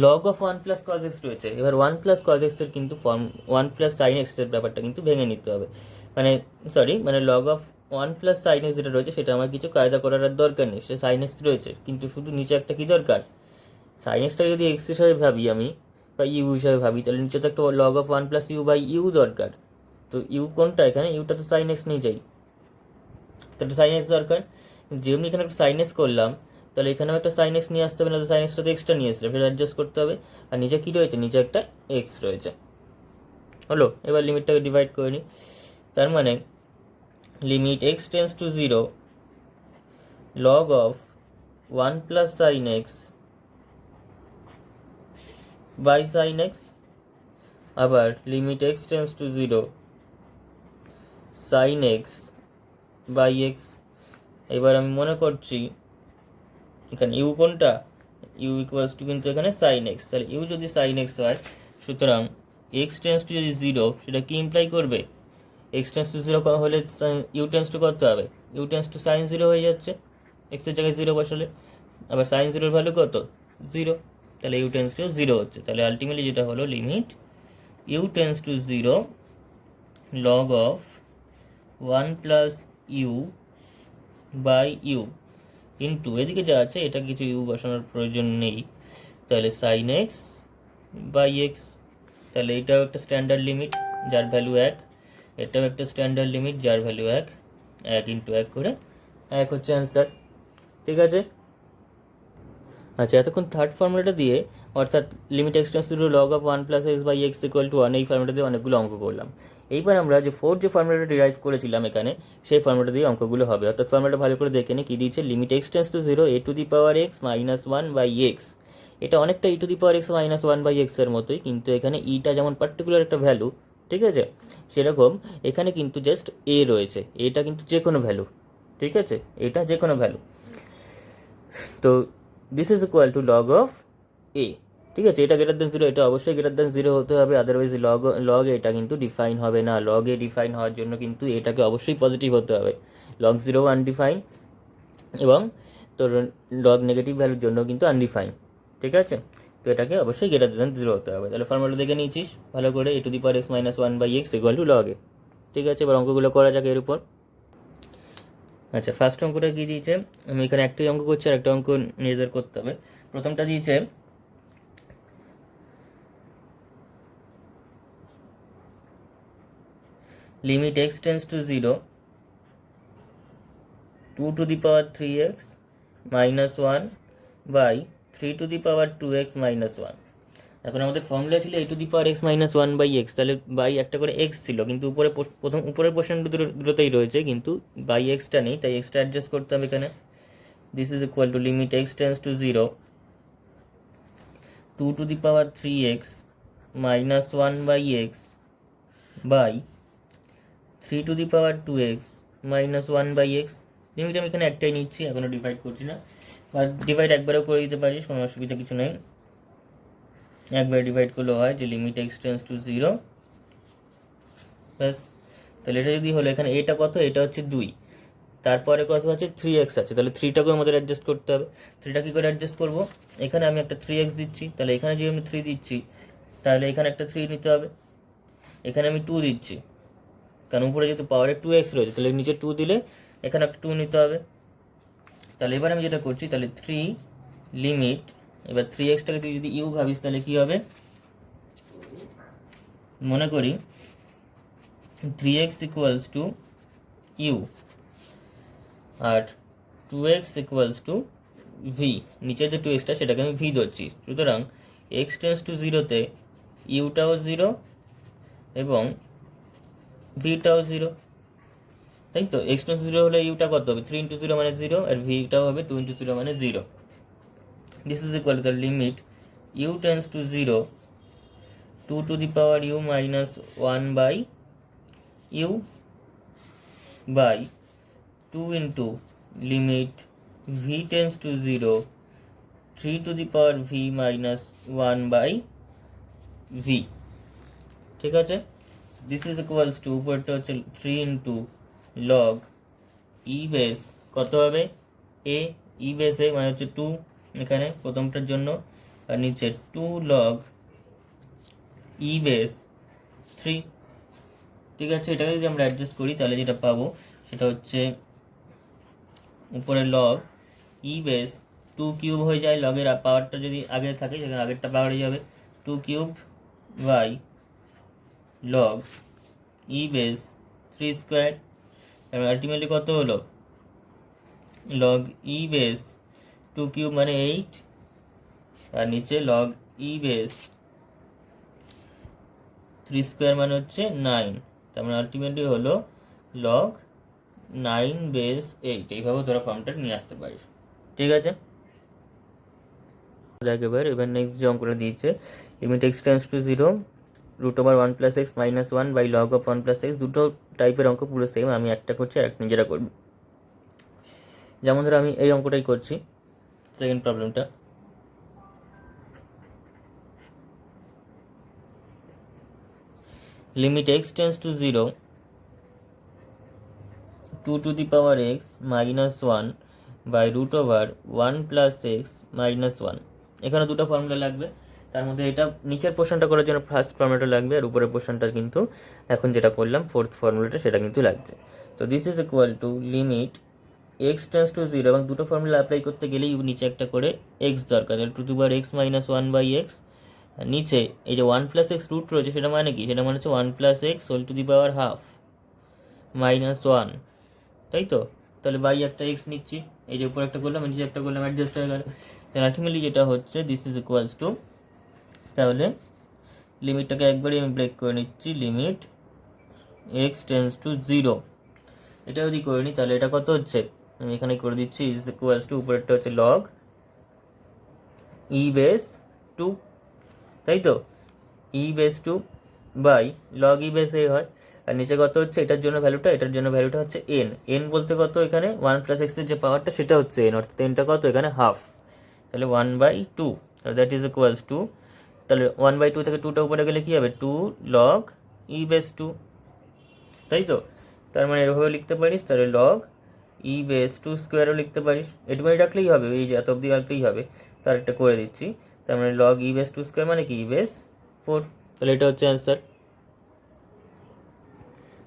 log of 1 + cos x রয়েছে। এবার 1 + cos x এর কিন্তু ফর্ম 1 + sin x এর ব্যাপারটা কিন্তু ভেঙে নিতে হবে, মানে লগ অফ 1 + sin x যেটা রয়েছে সেটা আমার কিছু কায়দা করার আর দরকার নেই, সে sin x রয়েছে, কিন্তু শুধু নিচে একটা কি দরকার, sin x-টাকে যদি x হিসাবে ভাবি আমি, বা u হিসাবে ভাবি, তাহলে নিচে তো একটা লগ অফ 1 + u/u দরকার। তো u কোনটা, এখানে ইউটা তো sin x নিয়ে যাই, তাহলে sin x দরকার, যেমনি এখানে একটা sin x করলাম, তাহলে এখানেও একটা sin x নিয়ে আসতে হবে, না তো sin x-টা তো এক্সট্রা নিয়ে আসলে সেটা অ্যাডজাস্ট করতে হবে। আর নিচে কী রয়েছে, নিচে একটা x রয়েছে, হলো। এবার লিমিটটাকে ডিভাইড করে নিই, তার মানে limit x tends to 0 log of 1 + sin x by sin x, আবার limit x tends to 0 sin x by x। এবার আমি মনে করছি এখানে ইউ কোনটা, ইউ ইকুয়ালস টু কিন্তু এখানে sin x, তাহলে ইউ যদি sin x হয়, সুতরাং x টেন্স টু যদি 0, সেটা কি ইমপ্লাই করবে, x টেন্স টু 0 হলে ইউ টেন্স টু কত হবে, ইউ টেন্স টু sin 0 হয়ে যাচ্ছে, x এর জায়গায় 0 বসালে, আবার sin 0 ভ্যালু কত, 0, তাহলে ইউ টেন্স টু 0 হচ্ছে। তাহলে আলটিমেটলি যেটা হলো limit u tends to 0 log of 1 + u by u into, এদিকে যা আছে এটা কিছু ইউ বসানোর প্রয়োজন নেই, তাহলে sin x বাই এক্স। তাহলে এটাও একটা স্ট্যান্ডার্ড লিমিট যার ভ্যালু 1, এটাও একটা স্ট্যান্ডার্ড লিমিট যার ভ্যালু 1, 1 × 1 করে 1 হচ্ছে অ্যান্সার, ঠিক আছে। আচ্ছা, এতক্ষণ থার্ড ফর্মুলাটা দিয়ে, অর্থাৎ limit x tends to log of 1 + x by x equal to 1, এই ফর্মুলাটা দিয়ে অনেকগুলো অঙ্ক করলাম। এইবার আমরা যে ফোর্থ যে ফর্মুলাটা ডিরাইভ করেছিলাম এখানে, সেই ফর্মুলাটা দিয়ে অঙ্কগুলো হবে। অর্থাৎ ফর্মুলাটা ভালো করে দেখে নিই কী দিয়েছে, লিমিট x tends to 0 a⁴x -1/x। এটা অনেকটা e⁴x -1/x এর মতোই, কিন্তু এখানে ইটা যেমন পার্টিকুলার একটা ভ্যালু, ঠিক আছে, সেরকম এখানে কিন্তু জাস্ট এ রয়েছে, এটা কিন্তু যে কোনো ভ্যালু, ঠিক আছে, এটা যে কোনো ভ্যালু। তো this is equal to log of a, ঠিক আছে, এটা গ্রেটার দেন জিরো, এটা অবশ্যই গ্রেটার দেন জিরো হতে হবে, আদারওয়াইজ লগ এটা কিন্তু ডিফাইন হবে না। লগ এ ডিফাইন হওয়ার জন্য কিন্তু এটাকে অবশ্যই পজিটিভ হতে হবে। লগ জিরো আনডিফাইন এবং তোর লগ নেগেটিভ ভ্যালুর জন্য কিন্তু আনডিফাইন, ঠিক আছে। তো এটাকে অবশ্যই গ্রেটার দেন জিরো হতে হবে। তাহলে ফর্মুলা দেখে নিয়েছিস ভালো করে, a to the power x minus one by x equal to log a, ঠিক আছে। এবার অঙ্কগুলো করা যাক এর উপর। আচ্ছা, ফার্স্ট অঙ্কটা কী দিয়েছে, আমি এখানে একটাই অঙ্ক করছি আর একটা অঙ্ক নিজেদের করতে হবে। প্রথমটা দিয়েছে limit x tends to zero 2 to the power 3x minus 1 by 3 to the power 2x minus 1। এখন আমাদের ফর্মুলা ছিল a to the power x minus 1 by x, তাহলে বাই একটা করে x ছিল, কিন্তু উপরের পোর্শন দুটোতেই রয়েছে, কিন্তু বাই এক্সটা নেই, তাই এক্সটা অ্যাডজাস্ট করতে হবে এখানে। This is equal to limit x tends to 0 2 to the power 3x minus 1 by x by 3 to the power 2x minus 1 by x। Limit আমি এখানে একটাই নিচ্ছি, এখনও ডিভাইড করছি না, বা ডিভাইড একবারেও করে দিতে পারিস, কোনো অসুবিধা কিছু নেই। একবার ডিভাইড করলেও হয় যে limit x tends to zero, ব্যাস। তাহলে এটা যদি হলো, এখানে এটা কত, এটা হচ্ছে 2, তারপরে কত আছে 3x আছে, তাহলে 3টাকেও আমাদের অ্যাডজাস্ট করতে হবে। 3টা কী করে অ্যাডজাস্ট করবো, এখানে আমি একটা 3x দিচ্ছি, তাহলে এখানে যদি আমি 3 দিচ্ছি, তাহলে এখানে একটা 3 নিতে হবে। এখানে আমি 2 দিচ্ছি, কারণ উপরে যেহেতু পাওয়ারে 2x রয়েছে, তাহলে নিচে 2 দিলে এখানে একটা 2 নিতে হবে। তাহলে এবার আমি যেটা করছি, তাহলে 3 লিমিট, এবার 3xটাকে তুই যদি ইউ ভাবিস তাহলে কী হবে, মনে করি 3x ইকুয়ালস টু ইউ আর 2x ইকুয়ালস টু ভি, নিচের যে 2xটা সেটাকে আমি ভি ধরছি। সুতরাং এক্স টেন্স টু জিরোতে ইউটাও জিরো এবং ভিটাও জিরো, তাই তো। এক্স টেন্স জিরো হলে ইউটা কত হবে, 3 ইন্টু জিরো মানে জিরো, আর ভিটাও হবে 2 ইন্টু জিরো মানে zero. This is equal to the limit u tends to zero 2 to the power u minus 1 by u by 2 into limit v tends to 0 3 to the power v minus 1 by v, ঠিক আছে। This is equals two, উপরটা হচ্ছে 3 into log e base কত হবে এ, ই base এ মানে হচ্ছে 2 এখানে প্রথমটার জন্য, আর নিচে 2 লগ ই বেস 3, ঠিক আছে। এটাকে যদি আমরা অ্যাডজাস্ট করি তাহলে যেটা পাবো সেটা হচ্ছে উপরে লগ ই বেস 2 কিউব হয়ে যায়, লগের পাওয়ারটা যদি আগে থাকে সেখানে আগেরটা পাওয়ার হয়ে যাবে 2 cube by log e base 3 square. এবার আলটিমেটলি কত হলো, লগ ই বেস 2 কিউব মানে 8, আর নিচে লগ ই বেস 3 স্কোয়ার মানে হচ্ছে 9, তার মানে আলটিমেটলি হলো লগ 9 বেস 8। এইভাবে তোরা ফর্মটা নিয়ে আসতে পারিস, ঠিক আছে। এবার নেক্সট যে অঙ্কটা দিয়েছে limit x tends to zero root over 1 plus x minus 1 by log of 1 plus x. দুটো টাইপের অঙ্ক পুরো সেম, আমি একটা করছি আর একটা নিজেরা করবি। যেমন ধরো আমি এই অঙ্কটাই করছি, সেকেন্ড প্রবলেমটা। Limit x tends to zero 2 to the power x minus 1 by root over 1 plus x minus 1। এখানে দুটো ফর্মুলা লাগবে, তার মধ্যে এটা নিচের পোর্শনটা করার জন্য ফার্স্ট ফর্মুলাটা লাগবে, আর উপরের পোর্শনটা কিন্তু এখন যেটা করলাম ফোর্থ ফর্মুলাটা সেটা কিন্তু লাগছে। তো this is equal to limit x tends to zero, এবং দুটো ফর্মুলা অ্যাপ্লাই করতে গেলেই নিচে একটা করে এক্স দরকার, তাহলে 2 to the power x minus 1 by x, নিচে এই যে 1 প্লাস এক্স রুট রয়েছে সেটা মানে কি, সেটা মানে হচ্ছে 1 plus x whole to the power half minus 1, তাই তো। তাহলে বাই একটা এক্স নিচ্ছি, এই যে উপর একটা করলাম নিচে একটা করলাম, অ্যাডজাস্ট হয়ে গেল। তাহলে আলটিমেটলি যেটা হচ্ছে দিস ইজ ইকুয়ালস টু, তাহলে লিমিটটাকে একবারই আমি ব্রেক করে নিচ্ছি, limit x tends to zero, এটা যদি করে নিই তাহলে এটা কত হচ্ছে, আমি এখানে করে দিচ্ছি ইজ ইকুয়ালস টু, উপরেরটা হচ্ছে লগ ই বেস 2, তাই তো, e base 2 by log e base a হয়, আর নিচে কত হচ্ছে এটার জন্য ভ্যালুটা হচ্ছে এন বলতে কত এখানে 1+x এর যে পাওয়ারটা সেটা হচ্ছে এন, অর্থাৎ এনটা কত এখানে হাফ, তাহলে 1/2, তাহলে দ্যাট ইজ ইকুয়ালস টু, তাহলে 1/2 থেকে 2টা উপরে গেলে কী হবে 2 log e⁻², তাই তো? তার মানে এভাবে লিখতে পারিস, তাহলে log e⁻² লিখতে পারিস, এটুকুনি রাখলেই হবে, এই যে এত অব্দি রাখলেই হবে। তার একটা করে দিচ্ছি, তার মানে log e⁻² মানে কি e⁻4, তাহলে এটা হচ্ছে অ্যান্সার।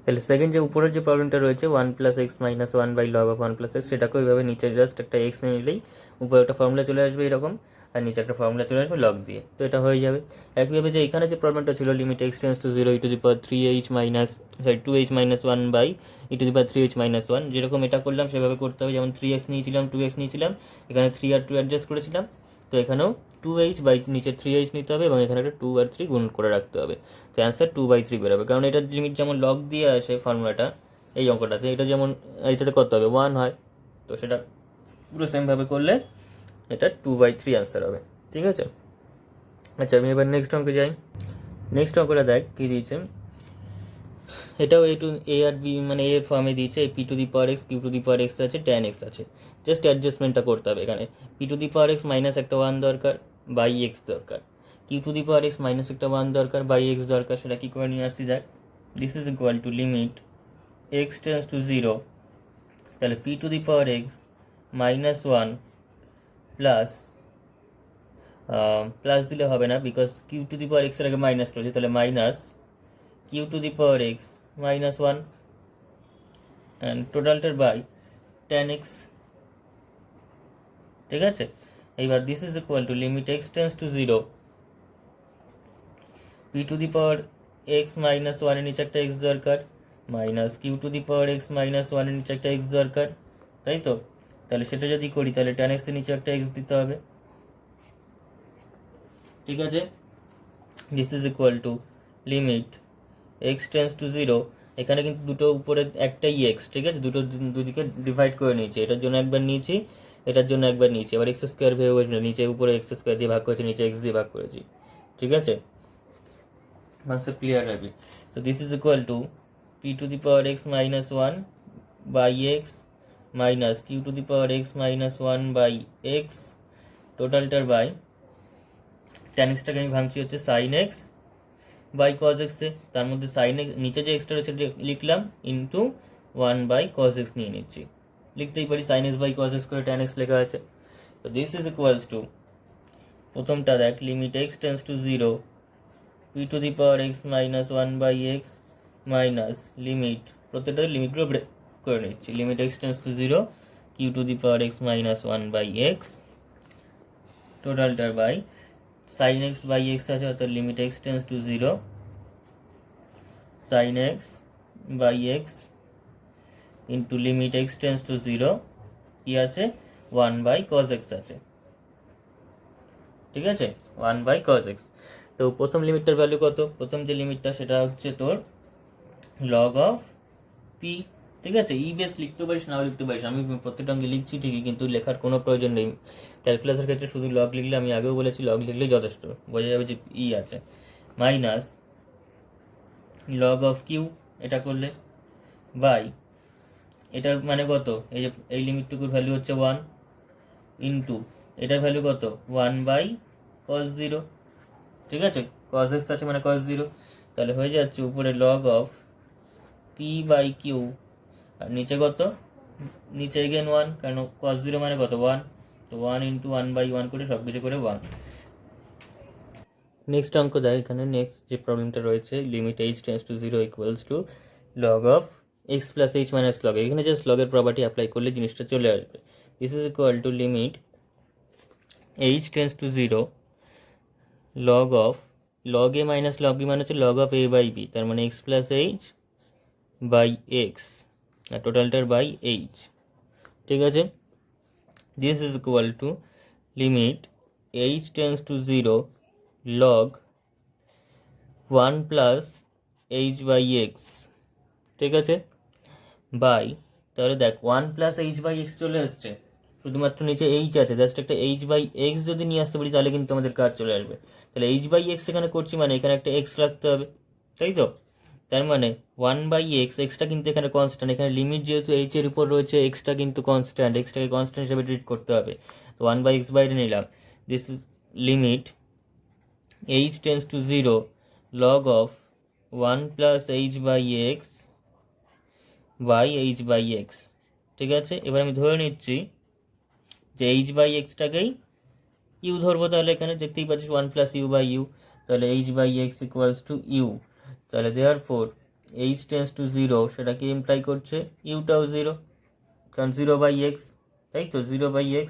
তাহলে সেকেন্ড যে উপরের যে প্রবলেমটা রয়েছে 1+x - 1/log(1+x), সেটাকে ওইভাবে নিচে জাস্ট একটা x নিয়ে নিলেই উপরে একটা ফর্মুলা চলে আসবে এরকম, আর নিচে একটা ফর্মুলা চলে আসবে লগ দিয়ে, তো এটা হয়ে যাবে। একইভাবে যে এখানে যে প্রবলেমটা ছিল limit x tends to 0 2h - 1/e⁻3h - 1, যেরকম এটা করলাম সেভাবে করতে হবে, যেমন 3x নিয়েছিলাম 2x নিয়েছিলাম, এখানে 3 আর 2 অ্যাডজাস্ট করেছিলাম, তো এখানেও 2h বাই নিচে 3h নিতে হবে এবং এখানে একটা 2 আর 3 গুণ করে রাখতে হবে, তো অ্যান্সার 2/3 বেরোবে। কারণ এটার লিমিট যেমন লগ দিয়ে আসে ফর্মুলাটা এই অঙ্কটাতে, এটা যেমন এইটাতে কত হবে 1 হয়, তো সেটা পুরো সেমভাবে করলে এটা 2/3 অ্যান্সার হবে, ঠিক আছে? আচ্ছা আমি এবার নেক্সট অঙ্কে যাই। নেক্সট অঙ্কটা দেখ কী দিয়েছে, এটাও এ আর বি মানে এর ফর্মে দিয়েছে, p⁴x q⁴x আছে tan x আছে, জাস্ট অ্যাডজাস্টমেন্টটা করতে হবে। এখানে p⁴x মাইনাস একটা 1 দরকার, বাই এক্স দরকার, q⁴x মাইনাস একটা 1 দরকার, বাই এক্স দরকার, সেটা কী করে নিয়ে আসছি দেখ। This is equal to limit x tends to 0, তাহলে p⁴x -1 প্লাস প্লাস দিলে হবে না, বিকজ q⁴x এর আগে মাইনাস রয়েছে, তাহলে মাইনাস q⁴x -1 অ্যান্ড টোটালটার বাই tan x, ঠিক আছে? এইবার this is equal to limit x tends to 0, p⁴x -1 এর নিচে একটা x দরকার, মাইনাস q⁴x -1 এর নিচে একটা x দরকার, তাই তো? তাহলে সেটা যদি করি তাহলে tan x এর নিচে একটা x দিতে হবে, ঠিক আছে? This is equal to limit x tends to 0, এখানে কিন্তু দুটো উপরে একটাই x, ঠিক আছে? দুদিকে ডিভাইড করে নিয়েছি, এটার জন্য একবার নিয়েছি, এটার জন্য একবার নিয়েছি, আবার x² ভেবে বসবে, নিচে উপরে x² দিয়ে ভাগ করেছি, নিচে x দিয়ে ভাগ করেছি, ঠিক আছে? কনসেপ্ট ক্লিয়ার রাখবি। তো this is equal to p⁴x -1 by x minus q⁴x -1 by x, টোটালটার বাই tan x-টাকে আমি ভাঙছি হচ্ছে sin x by cos x এ, তার মধ্যে sin x নিচে যে এক্সটা রয়েছে লিখলাম ইন্টু 1/cos x নিয়ে নিচ্ছি, লিখতেই পারি sin x by cos x করে tan x লেখা আছে। তো দিস ইজ ইকুয়ালস টু প্রথমটা দেখ limit x tends to 0, p⁴x -1 by x minus limit, প্রত্যেকটা লিমিটগুলো ব্রেক করে নিচ্ছি, limit x tends to 0 q⁴x -1 by x, টোটালটার by sin x by x আছে, অর্থাৎ limit x tends to 0 sin x by x into limit x tends to 0 কি আছে 1/cos x আছে, ঠিক আছে? 1/cos x। তো প্রথম লিমিটটার ভ্যালু কত? প্রথম যে লিমিটটা সেটা হচ্ছে তোর log অফ পি, ঠিক আছে? ই বেস লিখতে পারিস নাও লিখতে পারিস, আমি প্রত্যেকটা অঙ্কে লিখছি ঠিকই, কিন্তু লেখার কোনো প্রয়োজন নেই। ক্যালকুলাসের ক্ষেত্রে শুধু লগ লিখলে, আমি আগেও বলেছি লগ লিখলেই যথেষ্ট, বোঝা যাবে যে ই আছে, মাইনাস লগ অফ কিউ, এটা করলে বাই এটার মানে কত, এই যে এই লিমিটটুকুর ভ্যালু হচ্ছে 1 ইন্টু এটার ভ্যালু কত 1/cos 0, ঠিক আছে? cos x আছে মানে cos 0, তাহলে হয়ে যাচ্ছে উপরে log of p by q, আর নিচে কত, নিচে এগেন 1, কারণ cos 0 মানে কত 1, তো 1 ইন্টু 1/1 করে সব কিছু করে 1। নেক্সট অঙ্ক দেখ, এখানে নেক্সট যে প্রবলেমটা রয়েছে limit h tends to 0 equals to log of x plus h minus log, এখানে জাস্ট লগের প্রপার্টি অ্যাপ্লাই করলে জিনিসটা চলে আসবে। This is equal to limit h tends to 0 log of log a minus log b মানে হচ্ছে log of a by b, তার মানে x plus h by x, আর টোটালটার বাই h, ঠিক আছে? This is equal to limit h tends to 0 log 1 plus h by x, ঠিক আছে? বাই, তাহলে দেখ 1 প্লাস h বাই এক্স চলে আসছে, শুধুমাত্র নিচে h আছে, জাস্ট একটা h বাই এক্স যদি নিয়ে আসতে পারি তাহলে কিন্তু আমাদের কাজ চলে আসবে। তাহলে h বাই এক্স এখানে করছি মানে এখানে একটা x রাখতে হবে, তাই তো? তার মানে 1/x, এক্সটা কিন্তু এখানে কনস্ট্যান্ট, এখানে লিমিট যেহেতু এইচ এর উপর রয়েছে, এক্সটা কিন্তু কনস্ট্যান্ট, এক্সটাকে কনস্ট্যান্ট হিসেবে ট্রিট করতে হবে। তো 1/x বাইরে নিলাম, this is limit h tends to 0 log of 1 plus h by x by h by x. ঠিক আছে, এবার আমি ধরে নিচ্ছি যে এইচ বাই এক্সটাকেই ইউ ধরবো, তাহলে এখানে দেখতেই পাচ্ছিস 1 প্লাস ইউ বাই ইউ, তাহলে h by x equals to u. তাহলে therefore h tends to 0 সেটা কি ইমপ্লাই করছে ইউটাও 0, কারণ 0/x, তাই তো 0/x,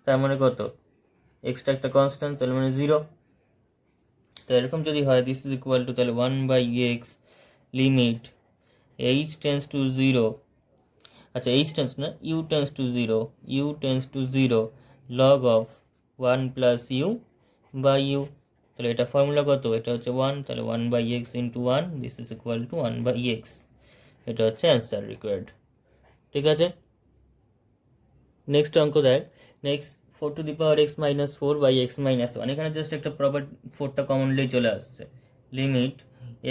তার মানে কত, এক্সটা একটা কনস্ট্যান্ট, তাহলে মানে 0। তো এরকম যদি হয় দিস ইজ ইকুয়াল টু তাহলে 1/x limit H tends to 0, আচ্ছা এইচ টেন্স না, u tends to 0, u tends to 0 log of 1 plus u by u. তাহলে এটা ফর্মুলা কত, এটা হচ্ছে 1, তাহলে 1/x into 1, this is equal to 1/x। এটা হচ্ছে অ্যান্সার রিকোয়ার্ড। ঠিক আছে, নেক্সট অঙ্ক দেখ। Next 4 to the power x minus 4/x minus 1, এখানে জাস্ট একটা প্রপার 4টা কমনলি চলে আসছে। Limit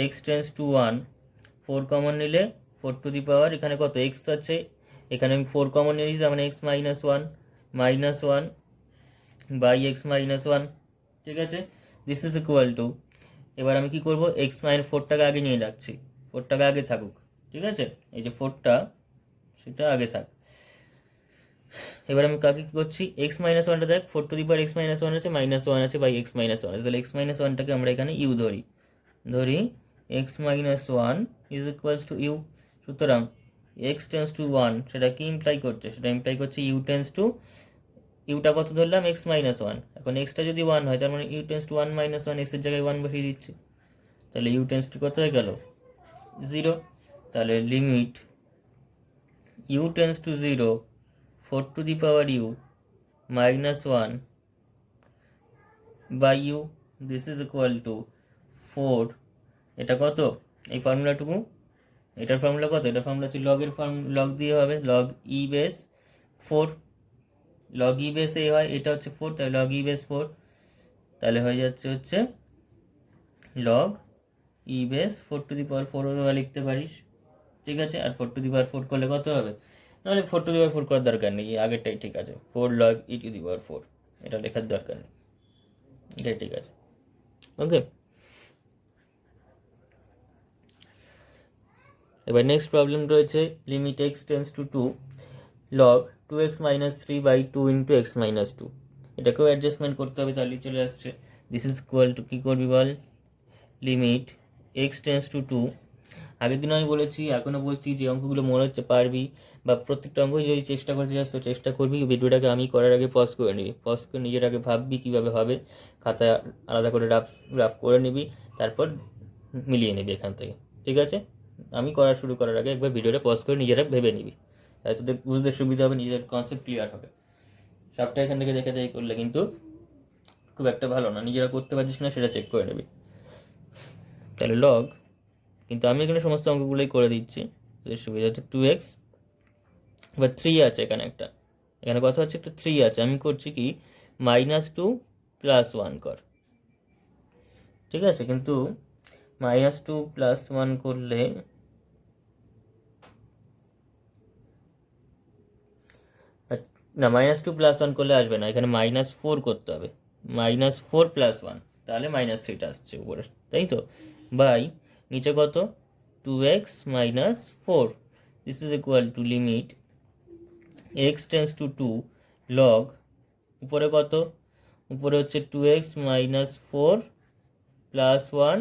x tends to 1, 4 common নিলে 4 টু দি পাওয়ার, এখানে কত x আছে, এখানে আমি 4 কমন নিয়েছি, তার মানে x minus 1 by x minus 1। ঠিক আছে, দিস ইজ ইকুয়াল টু, এবার আমি কি করব, x মাইনাস 4টাকে আগে নিয়ে রাখছি, 4টাকে আগে থাকুক। ঠিক আছে, এই যে 4টা সেটা আগে থাক। এবার আমি কাকে কী করছি, এক্স মাইনাস 1টা দেখ, 4 to the power x minus 1 আছে, মাইনাস 1 আছে বাই এক্স মাইনাস 1 আছে, তাহলে এক্স মাইনাস 1টাকে আমরা এখানে ইউ ধরি x minus 1 is equals to u. সুতরাং এক্স টেন্স টু 1 সেটা কি ইমপ্লাই করছে, সেটা ইমপ্লাই করছে ইউ টেন্স টু, ইউটা কত ধরলাম এক্স মাইনাস 1, এখন এক্সটা যদি 1 হয় তার মানে ইউ টেন্স টু 1 মাইনাস 1, এক্সের জায়গায় 1 বসিয়ে দিচ্ছি, তাহলে ইউ টেন্স টু কত হয়ে গেল 0। তাহলে limit u tends to 0 4 to the power u minus 1 by u, this is equal to 4, এটা কত, এই ফর্মুলাটুকু, এটার ফর্মুলা কত, এটার ফর্মুলা হচ্ছে লগের লগ দিয়ে হবে, log e base 4, log e base a হয়, এটা হচ্ছে 4, তাহলে লগ ই বেস 4, তাহলে হয়ে যাচ্ছে হচ্ছে log e base 4 to the power 4 লিখতে পারিস। ঠিক আছে, আর 4 টু দি পাওয়ার 4 করলে কত হবে, নাহলে 4 টু দি পাওয়ার 4 করার দরকার নেই, আগেরটাই ঠিক আছে, 4 log E to the power 4, এটা লেখার দরকার নেই, এটাই ঠিক আছে। ওকে, এবার নেক্সট প্রবলেম রয়েছে limit x tends to 2 log 2x minus 3/2 into x minus 2, এটাকেও অ্যাডজাস্টমেন্ট করতে হবে, তাহলেই চলে আসছে দিস ইজ ইকুয়াল টু, কী করবি বল, লিমিট এক্স টেন্স টু 2, আগের দিন আমি বলেছি, এখনও বলছি, যে অঙ্কগুলো মনে হচ্ছে পারবি বা প্রত্যেকটা অঙ্ক যদি চেষ্টা করতে চাস তো চেষ্টা করবি, ভিডিওটাকে আমি করার আগে পজ করে নিবি, পজ করে নিজের আগে ভাববি কীভাবে হবে, খাতায় আলাদা করে রাফ করে নিবি, তারপর মিলিয়ে নিবি এখান থেকে। ঠিক আছে, আমি শুরু করার আগে একবার ভিডিওটা পজ করে নিজেরা ভেবে নিবি, তাই তোদের বুঝতে সুবিধা হবে, নিজের কনসেপ্ট ক্লিয়ার হবে। সবটা এখান থেকে দেখে দেখে করলে কিন্তু খুব একটা ভালো না, নিজেরা করতে পারছিস না সেটা চেক করে নেবি। তাহলে লগ, কিন্তু আমি এখানে সমস্ত অঙ্কগুলোই করে দিচ্ছি তোদের সুবিধাতে, 2x, এবার 3 আছে এখানে একটা, এখানে কথা হচ্ছে একটা 3 আছে, আমি করছি কি -2 + 1 কর। ঠিক আছে, কিন্তু -2 + 1 করলে না, -2 + 1 করলে আসবে না, এখানে -4 করতে হবে, -4 + 1, তাহলে -3টা আসছে উপরে, তাই তো, বাই নিচে কত 2x - 4, this is equal to limit x tends to 2 log, উপরে কত, উপরে হচ্ছে 2x - 4 + 1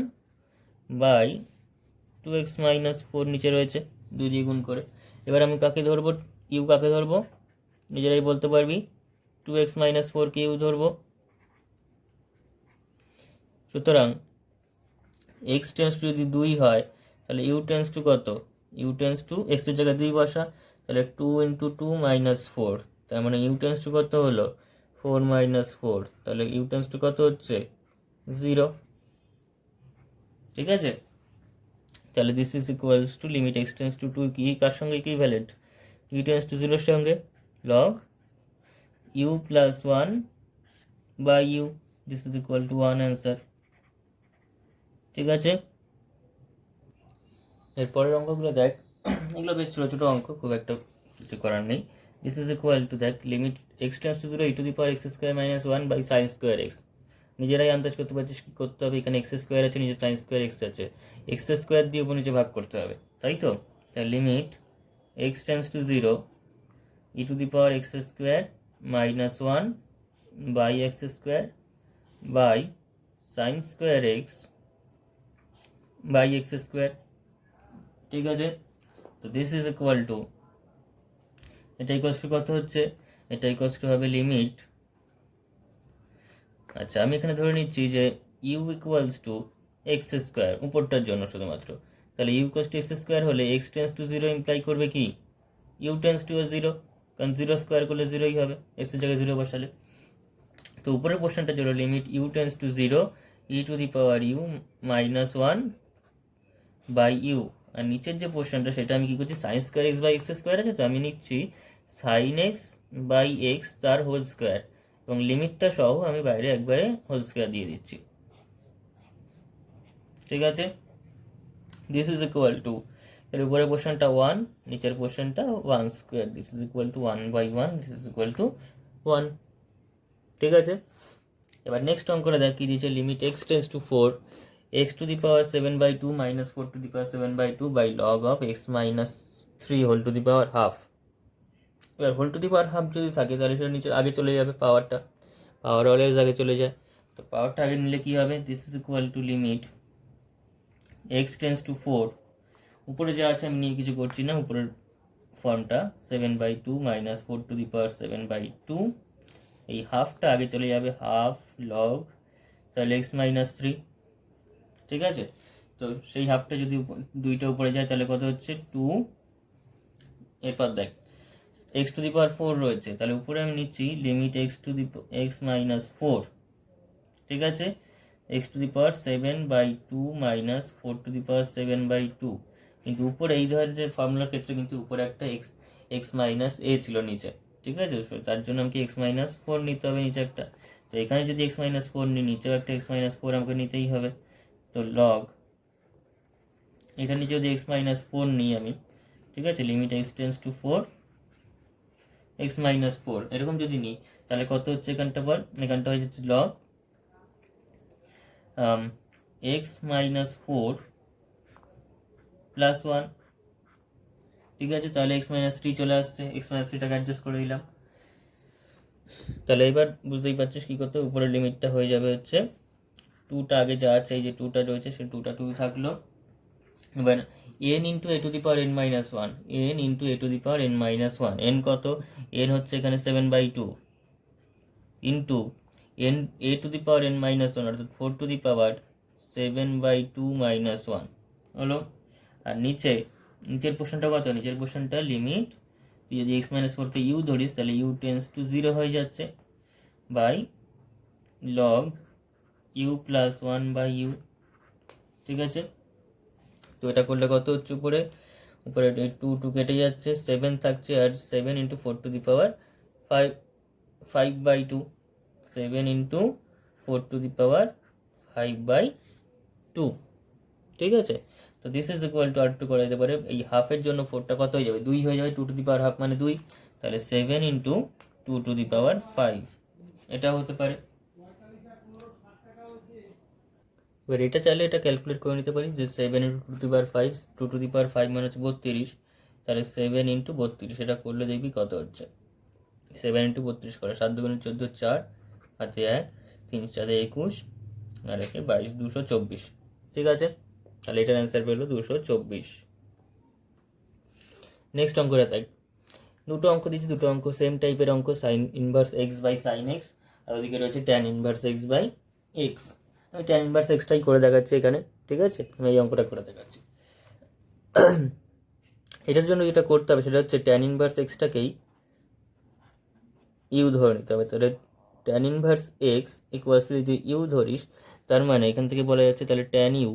বাই 2x - 4 নিচে রয়েছে 2 দিয়ে গুণ করে। এবার আমি কাকে ধরবো, ইউ কাকে ধরবো, নিজেরাই বলতে পারবি, 2x - 4 কে ইউ ধরবো। সুতরাং x টেন্স টু যদি 2 হয় তাহলে ইউ টেন্স টু কত, ইউ টেন্স টু এক্সের জায়গায় 2 বসা, তাহলে 2 × 2 - 4, তার মানে ইউ টেন্স টু কত হলো 4 - 4, তাহলে ইউ টেন্স টু কত হচ্ছে 0। ঠিক আছে, তাহলে this is equals to limit x tends to 2 কি কার সঙ্গে ইকুইভ্যালেন্ট, ইউ টেন্স টু 0 এর সঙ্গে, log u plus 1 by u, this is equal to 1 answer. ঠিক আছে, এরপরের অঙ্কগুলো দেখ, এগুলো বেশ ছোটো ছোটো অঙ্ক, খুব একটা কিছু করার নেই। দিস ইজ ইকুয়াল টু দেখ limit x tends to zero e to the power x square minus one by sine square x. নিজেরাই আন্দাজ করতে পারছিস কী করতে হবে, এখানে এক্স স্কোয়ার আছে, নিচে সাইন স্কোয়ার এক্স আছে, এক্স স্কোয়ার দিয়ে উপর নিচে ভাগ করতে হবে, তাই তো? তাই limit x tends to zero e to the power x square minus one by x square by sine square x by x square. ঠিক আছে, তো দিস ইজ ইকুয়াল টু, এটা ইকুয়ালস টু কত হচ্ছে, এটা ইকুয়ালস টু হবে limit, আচ্ছা আমি এখানে ধরে নিচ্ছি যে u equals to x square উপরটার জন্য শুধুমাত্র, তাহলে u equals to x square হলে x tends to zero imply করবে কি ইউ টেন্স টু জিরো, কারণ জিরো স্কোয়ার করলে জিরোই হবে এক্সের জায়গায় জিরো বসালে। তো উপরের পোর্শনটা ছিল limit u tends to zero e to the power u minus one by u, আর নিচের যে পোর্শনটা সেটা আমি কী করছি, sine square x by x square আছে, তো আমি নিচ্ছি সাইন এক্স বাই এক্স তার হোল স্কোয়ার, এবং লিমিটটা সহ আমি বাইরে একবারে হোল স্কোয়ার দিয়ে দিচ্ছি। ঠিক আছে, দিস ইজ ইকুয়াল টু, এর উপরের পোর্শনটা ওয়ান, নিচের পোর্শনটা one square, this is equal to one by one, this is equal to one. ঠিক আছে, এবার নেক্সট অঙ্কটা দেখ কি দিয়েছে, limit x tends to four x to the power seven by two minus four to the power seven by two by log of x minus three whole to the power half. এবার whole to the power half যদি থাকে তাহলে সেটা নিচে আগে চলে যাবে, পাওয়ারটা, পাওয়ার অলওয়েজ আগে চলে যায়, তো পাওয়ারটা আগে নিলে কী হবে, this is equal to limit x tends to four, উপরে যা আছে আমি নিয়ে কিছু করছি না, উপরের ফর্মটা seven by two minus four to the power seven by two, এই হাফটা আগে চলে যাবে, হাফ লগ তাহলে এক্স মাইনাস থ্রি। ঠিক আছে, তো সেই হাফটা যদি দুইটা উপরে যায় তাহলে কত হচ্ছে টু, এরপর দেখ x to the power four রয়েছে, তাহলে উপরে আমি নিচ্ছি limit x to the x minus four. ঠিক আছে, x to the power seven by two minus four to the power seven by two, কিন্তু উপরে এই ধরনের ফর্মুলার ক্ষেত্রে কিন্তু উপরে একটা এক্স এক্স মাইনাস এ ছিল নিচে। ঠিক আছে, তার জন্য আমাকে এক্স মাইনাস ফোর নিতে হবে নিচে একটা, তো এখানে যদি এক্স মাইনাস ফোর নিই নিচেও একটা এক্স মাইনাস ফোর আমাকে নিতেই হবে, তো লগ এখানে যদি এক্স মাইনাস ফোর নিই আমি, ঠিক আছে, limit x tends to four x minus four এরকম যদি নিই তাহলে কত হচ্ছে এখানটা বল, এখানটা হয়ে যাচ্ছে log x minus four plus one. ঠিক আছে, তাহলে এক্স মাইনাস থ্রি চলে আসছে, এক্স মাইনাস থ্রিটাকে অ্যাডজাস্ট করে দিলাম, তাহলে এবার বুঝতেই পারছিস কী করতে, উপরের লিমিটটা হয়ে যাবে হচ্ছে টুটা আগে যা আছে এই যে টুটা রয়েছে সে টুটা টু থাকলো, এবার n into a to the power n minus one, n into a to the power n minus one, n কত, এন হচ্ছে এখানে seven by two into n a to the power n minus one অর্থাৎ four to the power seven by two minus one হলো, আর নিচের পোর্শনটা কত, নিচের পোর্শনটা লিমিট তুই যদি এক্স মাইনাস ফোরকে ইউ ধরিস তাহলে ইউ টেন্স টু জিরো হয়ে যাচ্ছে by log u plus one by u. ঠিক আছে, তো এটা করলে কত হচ্ছে, উপরে উপরে টু টু কেটে যাচ্ছে, সেভেন থাকছে, আর seven into four to the power five five by two, seven into four to the power five by two. ঠিক আছে, তো দিস ইজ ইকুয়াল টু আর টু করা যেতে পারে, এই হাফের জন্য ফোরটা কত হয়ে যাবে, দুই হয়ে যাবে, two to the power half মানে দুই, তাহলে seven into two to the power five, এটা হতে পারে। এবার এটা চাইলে এটা ক্যালকুলেট করে নিতে পারি যে seven into two to the power five, two to the power five মানে হচ্ছে 32, তাহলে সেভেন ইন্টু 32 এটা করলে দেখবি কত হচ্ছে, সেভেন ইন্টু 32 করে 7 দুগুণে 14, 4 হাতে 1, 3 4 21 আর একে 22, 224। ঠিক আছে, তাহলে এটার অ্যান্সার পেলো 224। নেক্সট অঙ্কটা তাই দুটো অঙ্ক দিচ্ছি, দুটো অঙ্ক সেম টাইপের অঙ্ক, sine inverse x by sine x, আর ওদিকে রয়েছে tan inverse x by x, আমি ট্যান ইনভার্স এক্সটাই করে দেখাচ্ছি এখানে। ঠিক আছে, আমি এই অঙ্কটা করে দেখাচ্ছি। এটার জন্য যেটা করতে হবে সেটা হচ্ছে ট্যান ইনভার্স এক্সটাকেই ইউ ধরে নিতে হবে, তাহলে tan inverse x equals to যদি ইউ ধরিস তার মানে এখান থেকে বলা যাচ্ছে তাহলে tan u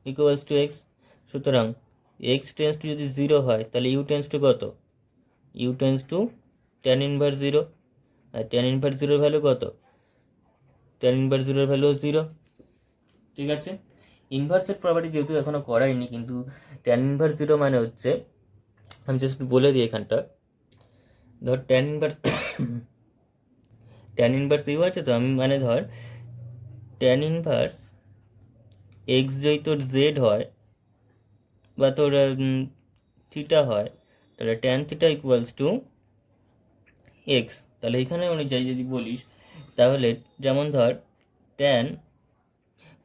equals to x, সুতরাং এক্স টেন্স টু যদি জিরো হয় তাহলে ইউ টেন্স টু কত, u tends to tan inverse zero, আর ট্যান ইনভার্স জিরোর ভ্যালু কত, ট্যান ইনভার্স জিরোর ভ্যালু জিরো। ঠিক আছে, ইনভার্সের প্রপার্টি যেহেতু এখনও করাইনি, কিন্তু ট্যান ইনভার্স জিরো মানে হচ্ছে, আমি জাস্ট বলে দিই এখানটা, ধর tan inverse tan inverse you আছে, তো আমি মানে ধর ট্যান ইনভার্স এক্স যদি তোর জেড হয় বা তোর থিটা হয়, তাহলে tan theta equals to x. তাহলে এখানে অনুযায়ী যদি বলিস, তাহলে যেমন ধর ট্যান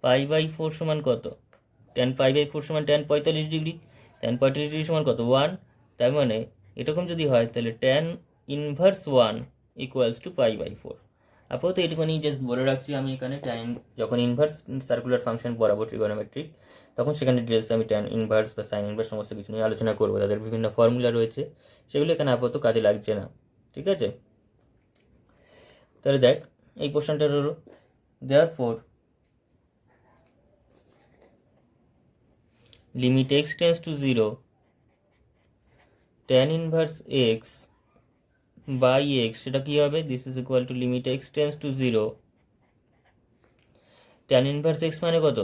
পাই বাই ফোর সমান কত, ট্যান পাই বাই ফোর সমান ট্যান 45 ডিগ্রি, ট্যান 45 ডিগ্রি সমান কত 1, তার মানে এরকম যদি হয় তাহলে tan inverse 1 equals to pi by four. আপাতত এটুকুনি জাস্ট বলে রাখছি আমি এখানে, ট্যান যখন ইনভার্স সার্কুলার ফাংশন পড়াবো ট্রিগোনোমেট্রিক, তখন সেখানে জাস্ট আমি ট্যান ইনভার্স বা সাইন ইনভার্স সমস্ত কিছু নিয়ে আলোচনা করবো, তাদের বিভিন্ন ফর্মুলা রয়েছে, সেগুলো এখানে আপাতত কাজে লাগছে না, ঠিক আছে। তাহলে দেখ এই কোশ্চেনটা হলো, therefore limit x tends to 0 tan inverse x by x, সেটা কি হবে, this is equal to limit x tends to 0 tan inverse x মানে কত,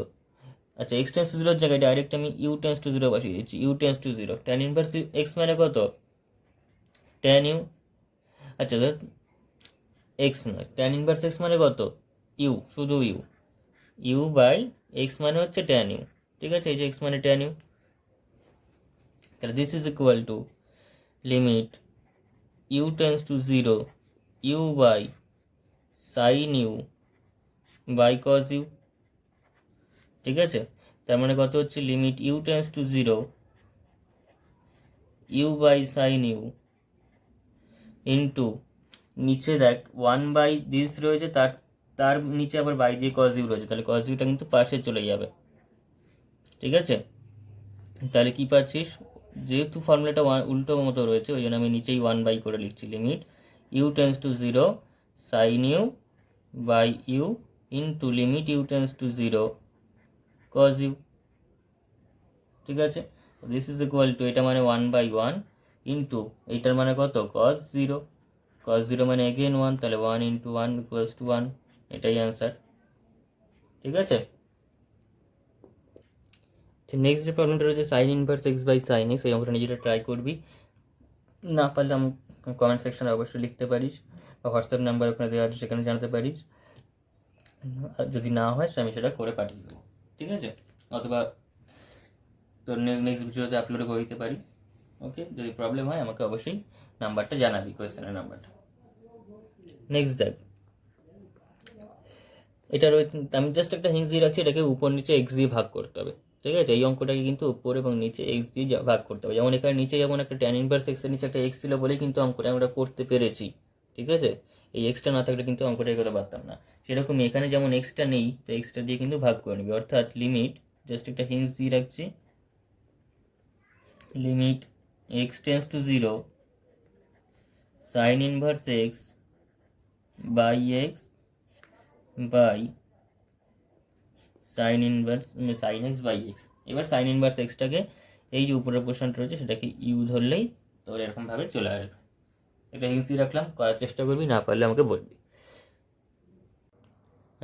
আচ্ছা x টেন্স টু 0 জায়গায় ডাইরেক্ট আমি u টেন্স টু 0 বসিয়ে দিচ্ছি, u tends to 0, tan inverse x মানে কত tan u, আচ্ছা ধর x নয়, tan ইনভার্স x মানে কত u, শুধু u, u বাই x মানে হচ্ছে tan u, ঠিক আছে, এই যে x মানে tan u, তাহলে this is equal to limit u tends to 0 u by sine u by cos u, ঠিক আছে। তার মানে কত হচ্ছে লিমিট u tends to 0 u by sine u into নিচে দেখ 1 বাই দিস রয়েছে, তার তার নিচে আবার বাই দিয়ে কজ ইউ রয়েছে, তাহলে কজ ইউটা কিন্তু পাশে চলে যাবে, ঠিক আছে। তাহলে কি পাচ্ছিস, যেহেতু ফর্মুলাটা উল্টো মতো রয়েছে ওই জন্য আমি নিচেই 1 বাই করে লিখছি, limit u tends to 0 sine u by u into limit u tends to 0 cos u, ঠিক আছে। দিস ইজ ইকুয়াল টু, এটা মানে 1/1 ইন্টু এইটার মানে কত কজ 0, কজ 0 মানে এগেন 1, তাহলে 1 ইন্টু 1 ইকুয়ালস টু 1, এটাই অ্যান্সার, ঠিক আছে। নেক্সট যে প্রবলেমটা রয়েছে sine inverse x by sine x, এই অঙ্কটা নিজেটা ট্রাই করবি, না পারলে আমি কমেন্ট সেকশনে অবশ্যই লিখতে পারিস, বা হোয়াটসঅ্যাপ নাম্বার ওখানে দেওয়া আছে সেখানে জানাতে পারিস, আর যদি না হয় আমি সেটা করে পাঠিয়ে দেবো, ঠিক আছে, অথবা তোর নেক্সট ভিডিওতে আপলোড করে দিতে পারি, ওকে। যদি প্রবলেম হয় আমাকে অবশ্যই নাম্বারটা জানাবি, কোয়েশ্চেনের নাম্বারটা। নেক্সট দেখ, এটা রয়েছে, আমি জাস্ট একটা হিংস দিয়ে রাখছি, এটাকে উপর নিচে এক্স দিয়ে ভাগ করতে হবে, ঠিক আছে। এই অঙ্কটাকে কিন্তু উপর এবং নিচে এক্স দিয়ে ভাগ করতে হবে, যেমন এখানে নিচে যেমন একটা ট্যান ইনভার্স এক্সের নিচে একটা এক্স ছিল বলেই কিন্তু অঙ্কটা আমরা করতে পেরেছি, ঠিক আছে। এই এক্সটা না থাকলে কিন্তু অঙ্কটা এগোতে পারতাম না, সেরকম এখানে যেমন এক্সটা নেই, তো এক্সটা দিয়ে কিন্তু ভাগ করে নিবি, অর্থাৎ লিমিট, জাস্ট একটা হিংস দিয়ে রাখছি, limit x tends to 0 sine inverse x by x by sine inverse sine x by x. এবার সাইন ইনভার্স এক্সটাকে এই যে উপরের পোর্শনটা রয়েছে সেটাকে ইউ ধরলেই তোর এরকমভাবে চলে আসবে, একটা হিংসি রাখলাম, করার চেষ্টা করবি, না পারলে আমাকে বলবি।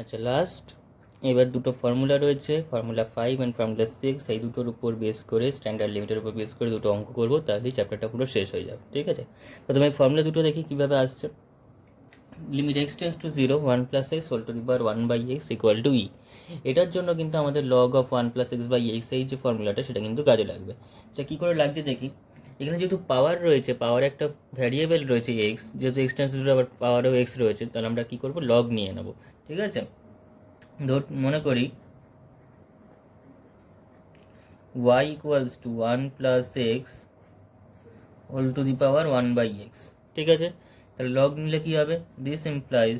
আচ্ছা লাস্ট, এবার দুটো ফর্মুলা রয়েছে, ফর্মুলা 5 অ্যান্ড ফর্মুলা 6, এই দুটোর উপর বেস করে, স্ট্যান্ডার্ড লিমিটের উপর বেস করে দুটো অঙ্ক করবো, তাহলেই চ্যাপ্টারটা পুরো শেষ হয়ে যাবে, ঠিক আছে। প্রথমে ফর্মুলা দুটো দেখি কীভাবে আসছে। Limit x tends to 0 1 plus x whole to the power 1 by x equal to e, এটার জন্য কিন্তু আমাদের log of 1 plus x by x, এই যে ফর্মুলাটা সেটা কিন্তু কাজে লাগবে। সেটা কী করে লাগছে দেখি, এখানে যেহেতু পাওয়ার রয়েছে, পাওয়ার একটা ভ্যারিয়েবল রয়েছে এক্স, যেহেতু এক্স টেন্স টু 0 আবার পাওয়ারও এক্স রয়েছে, তাহলে আমরা কী করবো, লগ নিয়ে নেবো, ঠিক আছে। ধর মনে করি y equals to 1 plus x whole to the power 1 by x, ঠিক আছে। তাহলে লগ নিলে কী হবে, this implies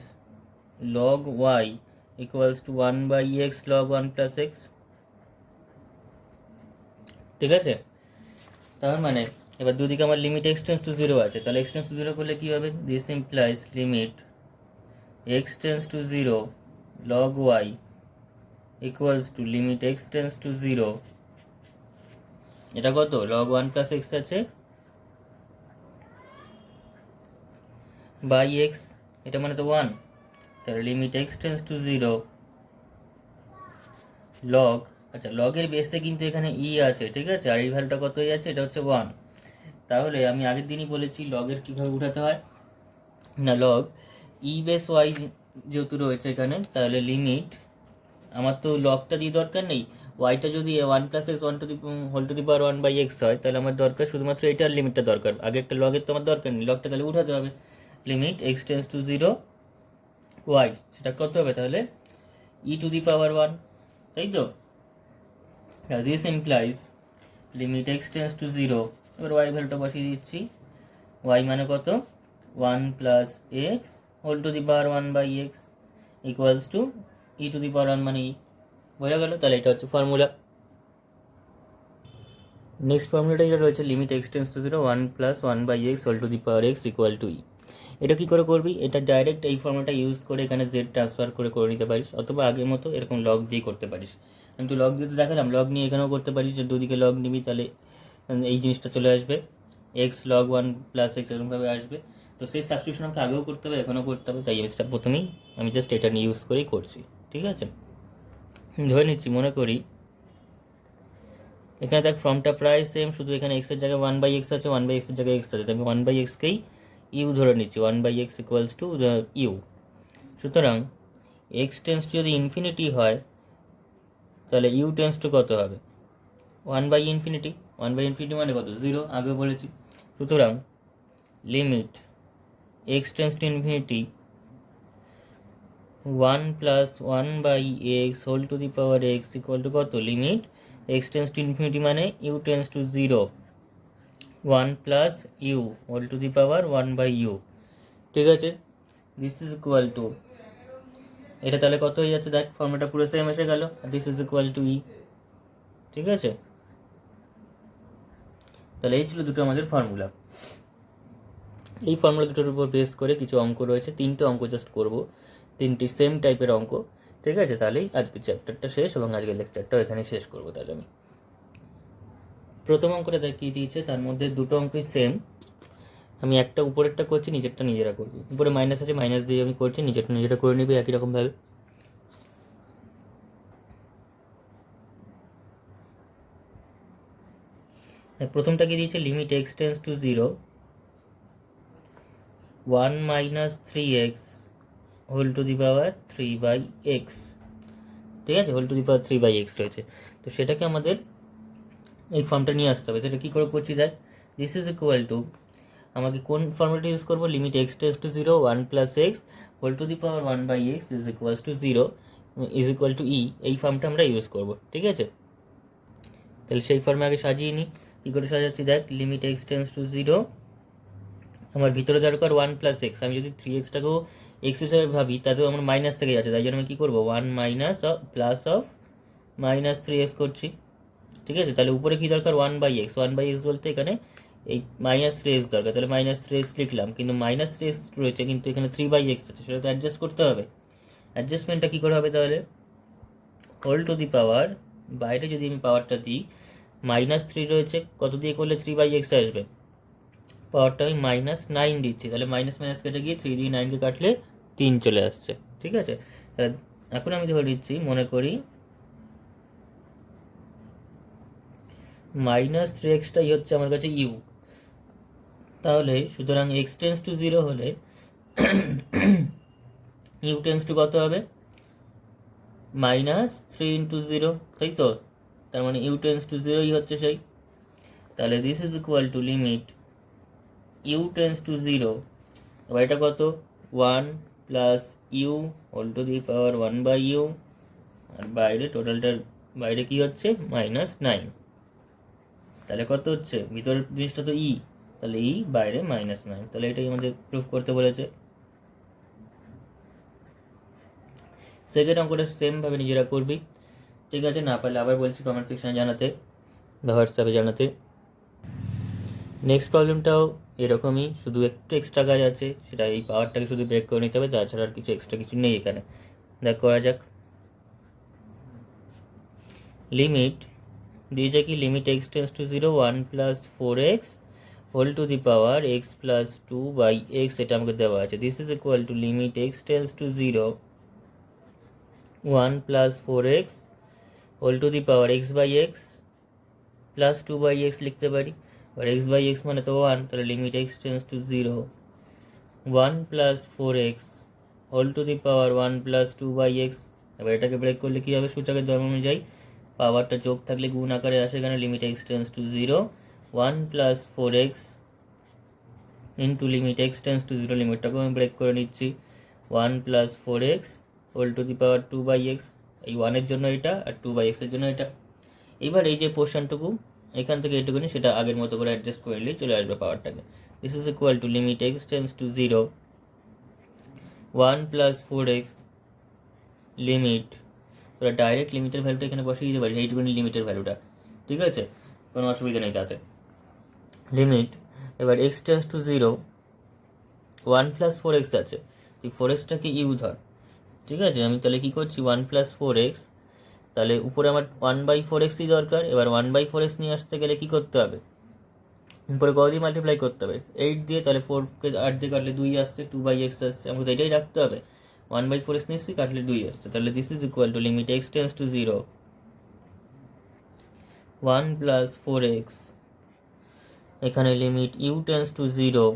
log y equals to 1 by x log 1 plus x, ঠিক আছে। তার মানে এবার দুদিকে আমার লিমিট এক্স টেন্স টু 0 আছে, তাহলে এক্স টেন্স টু 0 করলে কী হবে, this implies limit x tends to 0 log y equals to limit x tends to 0, এটা কত log 1 প্লাস এক্স আছে বাই এক্স, এটা মানে তো 1, তাহলে limit x tends to 0 log আচ্ছা, লগের বেসে কিন্তু এখানে ই আছে, ঠিক আছে, আর এই ভ্যালুটা কত আছে, এটা হচ্ছে 1। তাহলে আমি আগের দিনই বলেছি লগের কীভাবে উঠাতে হয় না, লগ ই বেস ওয়াই যেহেতু রয়েছে এখানে, তাহলে লিমিট, আমার তো লগটা দিয়ে দরকার নেই, ওয়াইটা যদি 1 + x 1 whole to the power 1/x হয়, তাহলে আমার দরকার শুধুমাত্র এটার লিমিটটা দরকার, আগে একটা লগের তো আমার দরকার নেই, লগটা তাহলে উঠাতে হবে। লিমিট x → 0 ওয়াই, সেটা কত হবে তাহলে e⁻1, তাই তো। দিস ইমপ্লাইজ লিমিট x → 0, এবার ওয়াই ভ্যালুটা বসিয়ে দিচ্ছি, ওয়াই মানে কত 1 + x whole to the power 1/x equals to e⁻1 মানে ই, বোঝা গেল। তাহলে এটা হচ্ছে ফর্মুলা। নেক্সট ফর্মুলাটা যেটা রয়েছে limit x → 0 1 + 1/x whole to the power x equal to e. এটা কী করে করবি, এটা ডাইরেক্ট এই ফর্মুলাটা ইউজ করে এখানে জেড ট্রান্সফার করে নিতে পারিস, অথবা আগের মতো এরকম লগ দিয়ে করতে পারিস। আমি তো লগ দিয়ে তো দেখালাম, লগ নিয়ে এখানেও করতে পারিস, যে দুদিকে লগ নিবি তাহলে এই জিনিসটা চলে আসবে, এক্স লগ 1 + x এরকমভাবে আসবে। তো সেই সাবস্টিটিউশন আমাকে আগেও করতে হবে, এখনও করতে হবে, তাই জিনিসটা প্রথমেই আমি জাস্ট এটা নিয়ে ইউজ করেই করছি, ঠিক আছে। ধরে নিচ্ছি, মনে করি এখানে দেখ ফর্মটা প্রায় সেম, শুধু এখানে এক্সের জায়গায় 1/x আছে, 1/x-এর জায়গায় এক্স আছে, আমি 1/x-কেই ইউ ধরে নিচ্ছি, 1/x ইকুয়ালস টু ইউ। সুতরাং x টেন্স টু যদি ইনফিনিটি হয়, তাহলে u টেন্স টু কত হবে 1/∞। 1/∞ মানে কত 0, আগে বলেছি। সুতরাং limit x tends to infinity 1 + 1/x whole to the power x equal to কত, limit x tends to infinity মানে u tends to 0 1 + u whole to the power 1/u, ঠিক আছে। দিস ইজ ইকুয়াল টু, এটা তাহলে কত হয়ে যাচ্ছে দেখ, ফর্মুলাটা পুরো সেম এসে গেল, দিস ইজ ইকুয়াল টু ই, ঠিক আছে। তাহলে এই ছিল দুটো আমাদের ফর্মুলা। এই ফর্মুলা দুটোর উপর বেস করে কিছু অঙ্ক রয়েছে, 3টে অঙ্ক জাস্ট করব, 3টি সেম টাইপের অঙ্ক, ঠিক আছে। তাহলেই আজকের চ্যাপ্টারটা শেষ এবং আজকের লেকচারটাও এখানে শেষ করবো। তাহলে আমি প্রথম অঙ্কটা দেখিয়ে দিয়েছে, তার মধ্যে দুটো অঙ্কই সেম। আমি একটা উপরেরটা করছি, নিচেরটা নিজেরা করবি, উপরে মাইনাস আছে মাইনাস দিয়ে আমি করছি, নিচেরটা নিজেরা করে নিবি একই রকমভাবে। প্রথমটা কি দিয়েছে, লিমিট x tends to 0 1 - 3x whole to the power 3/x, ঠিক আছে, whole to the power 3/x রয়েছে। তো সেটাকে আমাদের এই ফর্মটা নিয়ে আসতে হবে। সেটা কী করে করছি দেখ, দিস ইজ ইকুয়াল টু, আমাকে কোন ফর্মুলাটা ইউজ করবো, limit x tends to 0 1 + x whole to the power 1/x is equals to 0 is equal to e, এই ফর্মটা আমরা ইউজ করবো, ঠিক আছে। তাহলে সেই ফর্মে আগে সাজিয়ে নিই। কী করে সাজাচ্ছি দেখ, লিমিট x টেন্স টু 0, আমার ভিতরে দরকার 1 + x, আমি যদি 3x-টাকেও এক্স হিসাবে ভাবি তাতেও আমার মাইনাস থেকে যাচ্ছে, তাই জন্য আমি কী করবো 1 - +(-3x) করছি, ঠিক আছে। তাহলে উপরে কী দরকার 1/x, 1/x বলতে এখানে এই -3x দরকার, তাহলে -3x লিখলাম, কিন্তু -3x রয়েছে কিন্তু এখানে 3/x আছে, সেটা তো অ্যাডজাস্ট করতে হবে। অ্যাডজাস্টমেন্টটা কী করে হবে তাহলে, হোল টু দি পাওয়ার, বাইরে যদি আমি পাওয়ারটা দিই, -3 রয়েছে, কত দিয়ে করলে 3/x আসবে, পাওয়ারটা আমি -9 দিচ্ছি, তাহলে মাইনাস মাইনাস কেটে গিয়ে 3 দিয়ে 9কে কাটলে 3 চলে আসছে, ঠিক আছে। তাহলে এখন আমি ধরে নিচ্ছি, মনে করি -3xটাই হচ্ছে আমার কাছে ইউ। তাহলে সুতরাং x টেন্স টু 0 হলে u টেন্স টু কত হবে -3 × 0, তাই তো। তার মানে u টেন্স টু 0ই হচ্ছে সেই। তাহলে this is equal to limit u tends to 0, এবার এটা কত 1 + u whole to the power 1/u, আর বাইরে টোটালটার বাইরে কি হচ্ছে -9, তাহলে কত হচ্ছে, ভিতরের জিনিসটা তো ই, তাহলে ই বাইরে -9, তাহলে এটাই আমাদের প্রুফ করতে বলেছে। সেকেন্ড অঙ্কটা সেমভাবে নিজেরা করবি, ঠিক আছে। না পারলে আবার বলছি কমেন্ট সেকশনে জানাতে বা হোয়াটসঅ্যাপে জানাতে। নেক্সট প্রবলেমটাও এরকমই, শুধু একটু এক্সট্রা কাজ আছে, সেটা এই পাওয়ারটাকে শুধু ব্রেক করে নিতে হবে, তাছাড়া আর কিছু এক্সট্রা কিছু নেই এখানে। দেখ করা যাক। লিমিট দিয়েছে কি, limit x tends to 0 1 + 4x whole to the power x + 2/x, এটা আমাকে দেওয়া আছে। This is equal to limit x tends to 0 1 + 4x whole to the power x by x plus 2/x লিখতে পারি। আর এক্স বাই এক্স মানে তো 1, তাহলে limit x tends to 0, 1 plus 4x whole to the power 1 plus 2/x। এবার এটাকে break করলে কী হবে, সূচকের ধর্ম অনুযায়ী পাওয়ারটা যোগ থাকলে গুণ আকারে আসে, এখানে limit x tends to 0, 1 plus 4x into limit x tends to 0, লিমিটটাকে আমি ব্রেক করে নিচ্ছি, 1 plus 4x whole to the power 2/x। এই 1-এর জন্য এটা আর 2/x-এর জন্য এটা। এবার এই যে পোর্শনটুকু এখান থেকে এটুকুনি সেটা আগের মতো করে অ্যাডজাস্ট করে নিলেই চলে আসবে পাওয়ারটাকে। This is equal to limit x tends to 0, 1 plus 4x limit, তোরা ডাইরেক্ট লিমিটের ভ্যালুটা এখানে বসিয়ে দিতে পারিস, এইটুকুনি লিমিটের ভ্যালুটা, ঠিক আছে, কোনো অসুবিধা নেই তাতে। লিমিট এবার x tends to 0, 1 plus 4x আছে, তুই 4xটাকে ইউ ধর, ঠিক আছে। আমি তাহলে কী করছি, 1 প্লাস 4x, তাহলে উপরে আমার 1/4xই দরকার। এবার 1/4x নিয়ে আসতে গেলে কী করতে হবে, উপরে কত দিয়ে মাল্টিপ্লাই করতে হবে, 8 দিয়ে, তাহলে 4কে 8 দিয়ে কাটলে 2 আসছে, 2/x আসছে, আমাকে তো এটাই রাখতে হবে। 1/4x নিচ্ছি, কাটলে 2 আসছে, তাহলে this is equal to limit x tends to 0, 1 plus 4x, এখানে limit u tends to 0,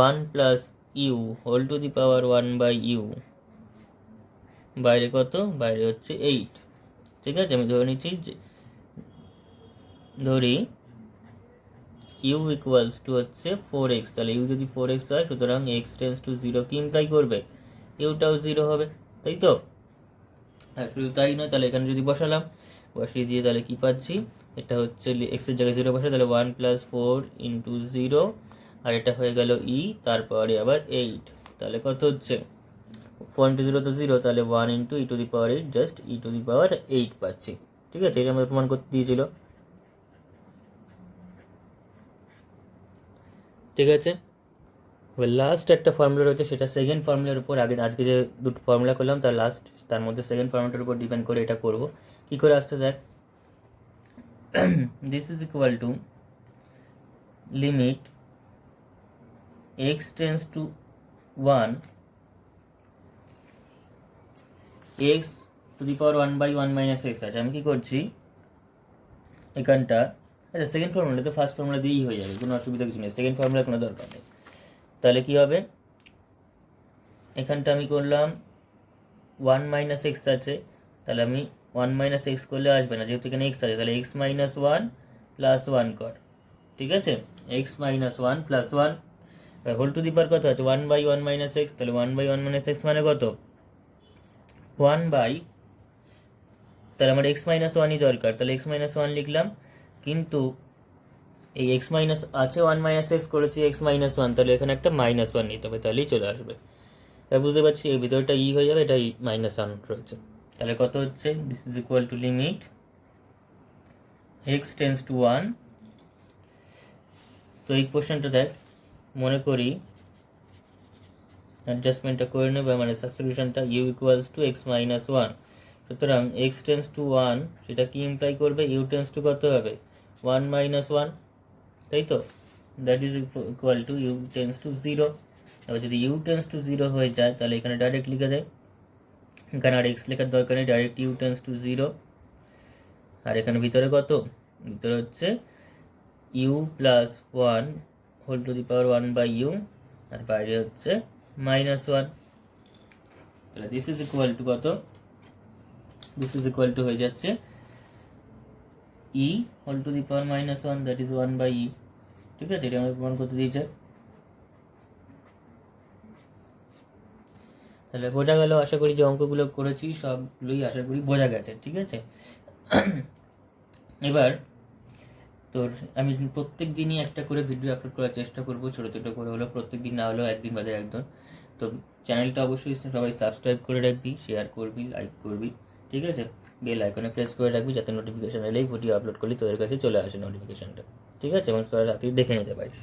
1 plus u whole to the power 1/u, বাইরে কত, বাইরে হচ্ছে 8, ঠিক আছে। আমি ধরে নিচ্ছি যে ধরি ইউ ইকুয়ালস টু হচ্ছে 4x, তাহলে ইউ যদি 4x হয় সুতরাং এক্স টেন্স টু 0 কি ইমপ্লাই করবে, ইউটাও 0 হবে, তাই তো। আর শুধু তাই নয়, তাহলে এখানে যদি বসিয়ে দিয়ে তাহলে কি পাচ্ছি, এটা হচ্ছে এক্সের জায়গায় 0 বসে, তাহলে 1 প্লাস 4 ইন্টু 0, আর এটা হয়ে গেল ই, তারপরে আবার 8, তাহলে কত হচ্ছে 4 ইন্টু 0 তো 0, তাহলে 1 into e to the power 8, just e to the power 8 পাচ্ছি, ঠিক আছে। এটা আমাদের প্রমাণ করতে দিয়েছিল, ঠিক আছে। এবার লাস্ট একটা ফর্মুলা রয়েছে, সেটা সেকেন্ড ফর্মুলার উপর, আজকে যে দুটো ফর্মুলা করলাম তার মধ্যে সেকেন্ড ফর্মুলাটার উপর ডিপেন্ড করে এটা করব। কী করে আসতে দেখ, this is equal to limit x tends to 1, x to the power 1/1 minus x আছে। আমি কী করছি এখানটা, আচ্ছা সেকেন্ড ফর্মুলা তো ফার্স্ট ফর্মুলা দিয়েই হয়ে যাবে, কোনো অসুবিধা কিছু নেই, সেকেন্ড ফর্মুলার কোনো দরকার নেই। তাহলে কী হবে, এখানটা আমি করলাম 1 মাইনাস এক্স আছে, তাহলে আমি 1 মাইনাস এক্স করলে আসবে না, যেহেতু এখানে এক্স আছে, তাহলে এক্স মাইনাস 1 প্লাস 1 কর, ঠিক আছে। X minus 1 plus 1 whole to the power কত আছে, 1/1 মাইনাস এক্স, তাহলে 1/1 মাইনাস এক্স মানে কত, 1 বাই, তাহলে আমার এক্স মাইনাস 1ই দরকার, তাহলে এক্স মাইনাস 1 লিখলাম, কিন্তু এই এক্স মাইনাস আছে 1 মাইনাস এক্স করেছি এক্স মাইনাস 1, তাহলে এখানে একটা -1 নিতে হবে, তাহলেই চলে আসবে। তাই বুঝতে পারছি এই ভিতরটা ই হয়ে যাবে, এটা -1 রয়েছে, তাহলে কত হচ্ছে, this is equal to limit x tends to 1। তো এই কোশ্চেনটা দেখ, মনে করি অ্যাডজাস্টমেন্টটা করে নেবে, মানে সাবস্টিটিউশনটা u equals to x minus 1, সুতরাং এক্স টেন্স টু 1 সেটা কি ইমপ্লাই করবে, ইউ টেন্স টু কত হবে 1 মাইনাস 1, তাই তো, that is equal to u tends to 0। এবার যদি ইউ টেন্স টু 0 হয়ে যায় তাহলে এখানে ডাইরেক্ট লিখে দেয়, এখানে আর এক্স লেখার দরকার নেই, ডাইরেক্ট ইউ টেন্স টু 0, আর এখানে ভিতরে কত, ভিতরে হচ্ছে u plus 1 whole to the power 1/u, আর বাইরে হচ্ছে -1, তাহলে দিস ইজ ইকুয়াল টু কত, দিস ইজ ইকুয়াল টু হয়ে যাচ্ছে e whole to the power -1, that is 1/e, ঠিক আছে। এটা আমাদের প্রমাণ করতে দিয়েছে, তাহলে বোঝা গেল, আশা করি যে অঙ্কগুলো করেছি সবগুলোই আশা করি বোঝা গেছে, ঠিক আছে। এবার তোর আমি প্রত্যেক দিনই একটা করে ভিডিও আপলোড করার চেষ্টা করবো, ছোটো ছোটো করে হলো, প্রত্যেক দিন না হলেও একদিন বাদে একদিন। তো চ্যানেলটা অবশ্যই সবাই সাবস্ক্রাইব করে রাখবি, শেয়ার করবি, লাইক করবি, ঠিক আছে। বেল আইকনে প্রেস করে রাখবি যাতে নোটিফিকেশান এলেই ভিডিও আপলোড করলে তোদের কাছে চলে আসে নোটিফিকেশানটা, ঠিক আছে, এবং তোরা রাতেই দেখে নিতে পারিস।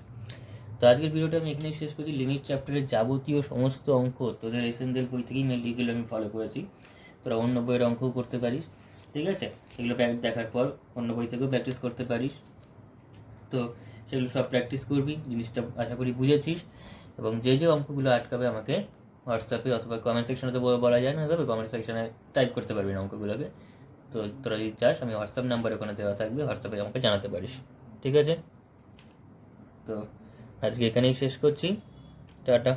তো আজকের ভিডিওটা আমি এখানেই শেষ করছি। লিমিট চ্যাপ্টারের যাবতীয় সমস্ত অঙ্ক তোদের এসএনএল বই থেকেই মেনলি এগুলো আমি ফলো করেছি, তোরা অন্য বইয়ের অঙ্কও করতে পারিস, ঠিক আছে। সেগুলো দেখার পর অন্য বই থেকেও প্র্যাকটিস করতে পারিস। তো সেগুলো সব প্র্যাকটিস করবি, জিনিসটা আশা করি বুঝেছিস, এবং যে যে অঙ্কগুলো আটকাবে আমাকে হোয়াটসঅ্যাপে অথবা কমেন্ট সেকশনে তো বলা যায় না, এভাবে কমেন্ট সেকশনে টাইপ করতে পারবি না অঙ্কগুলোকে। তো তোরা যদি চাস, আমি হোয়াটসঅ্যাপ নাম্বার ওখানে দেওয়া থাকবে, হোয়াটসঅ্যাপে আমাকে জানাতে পারিস, ঠিক আছে? তো আজকে এখানেই শেষ করছি, টাটা।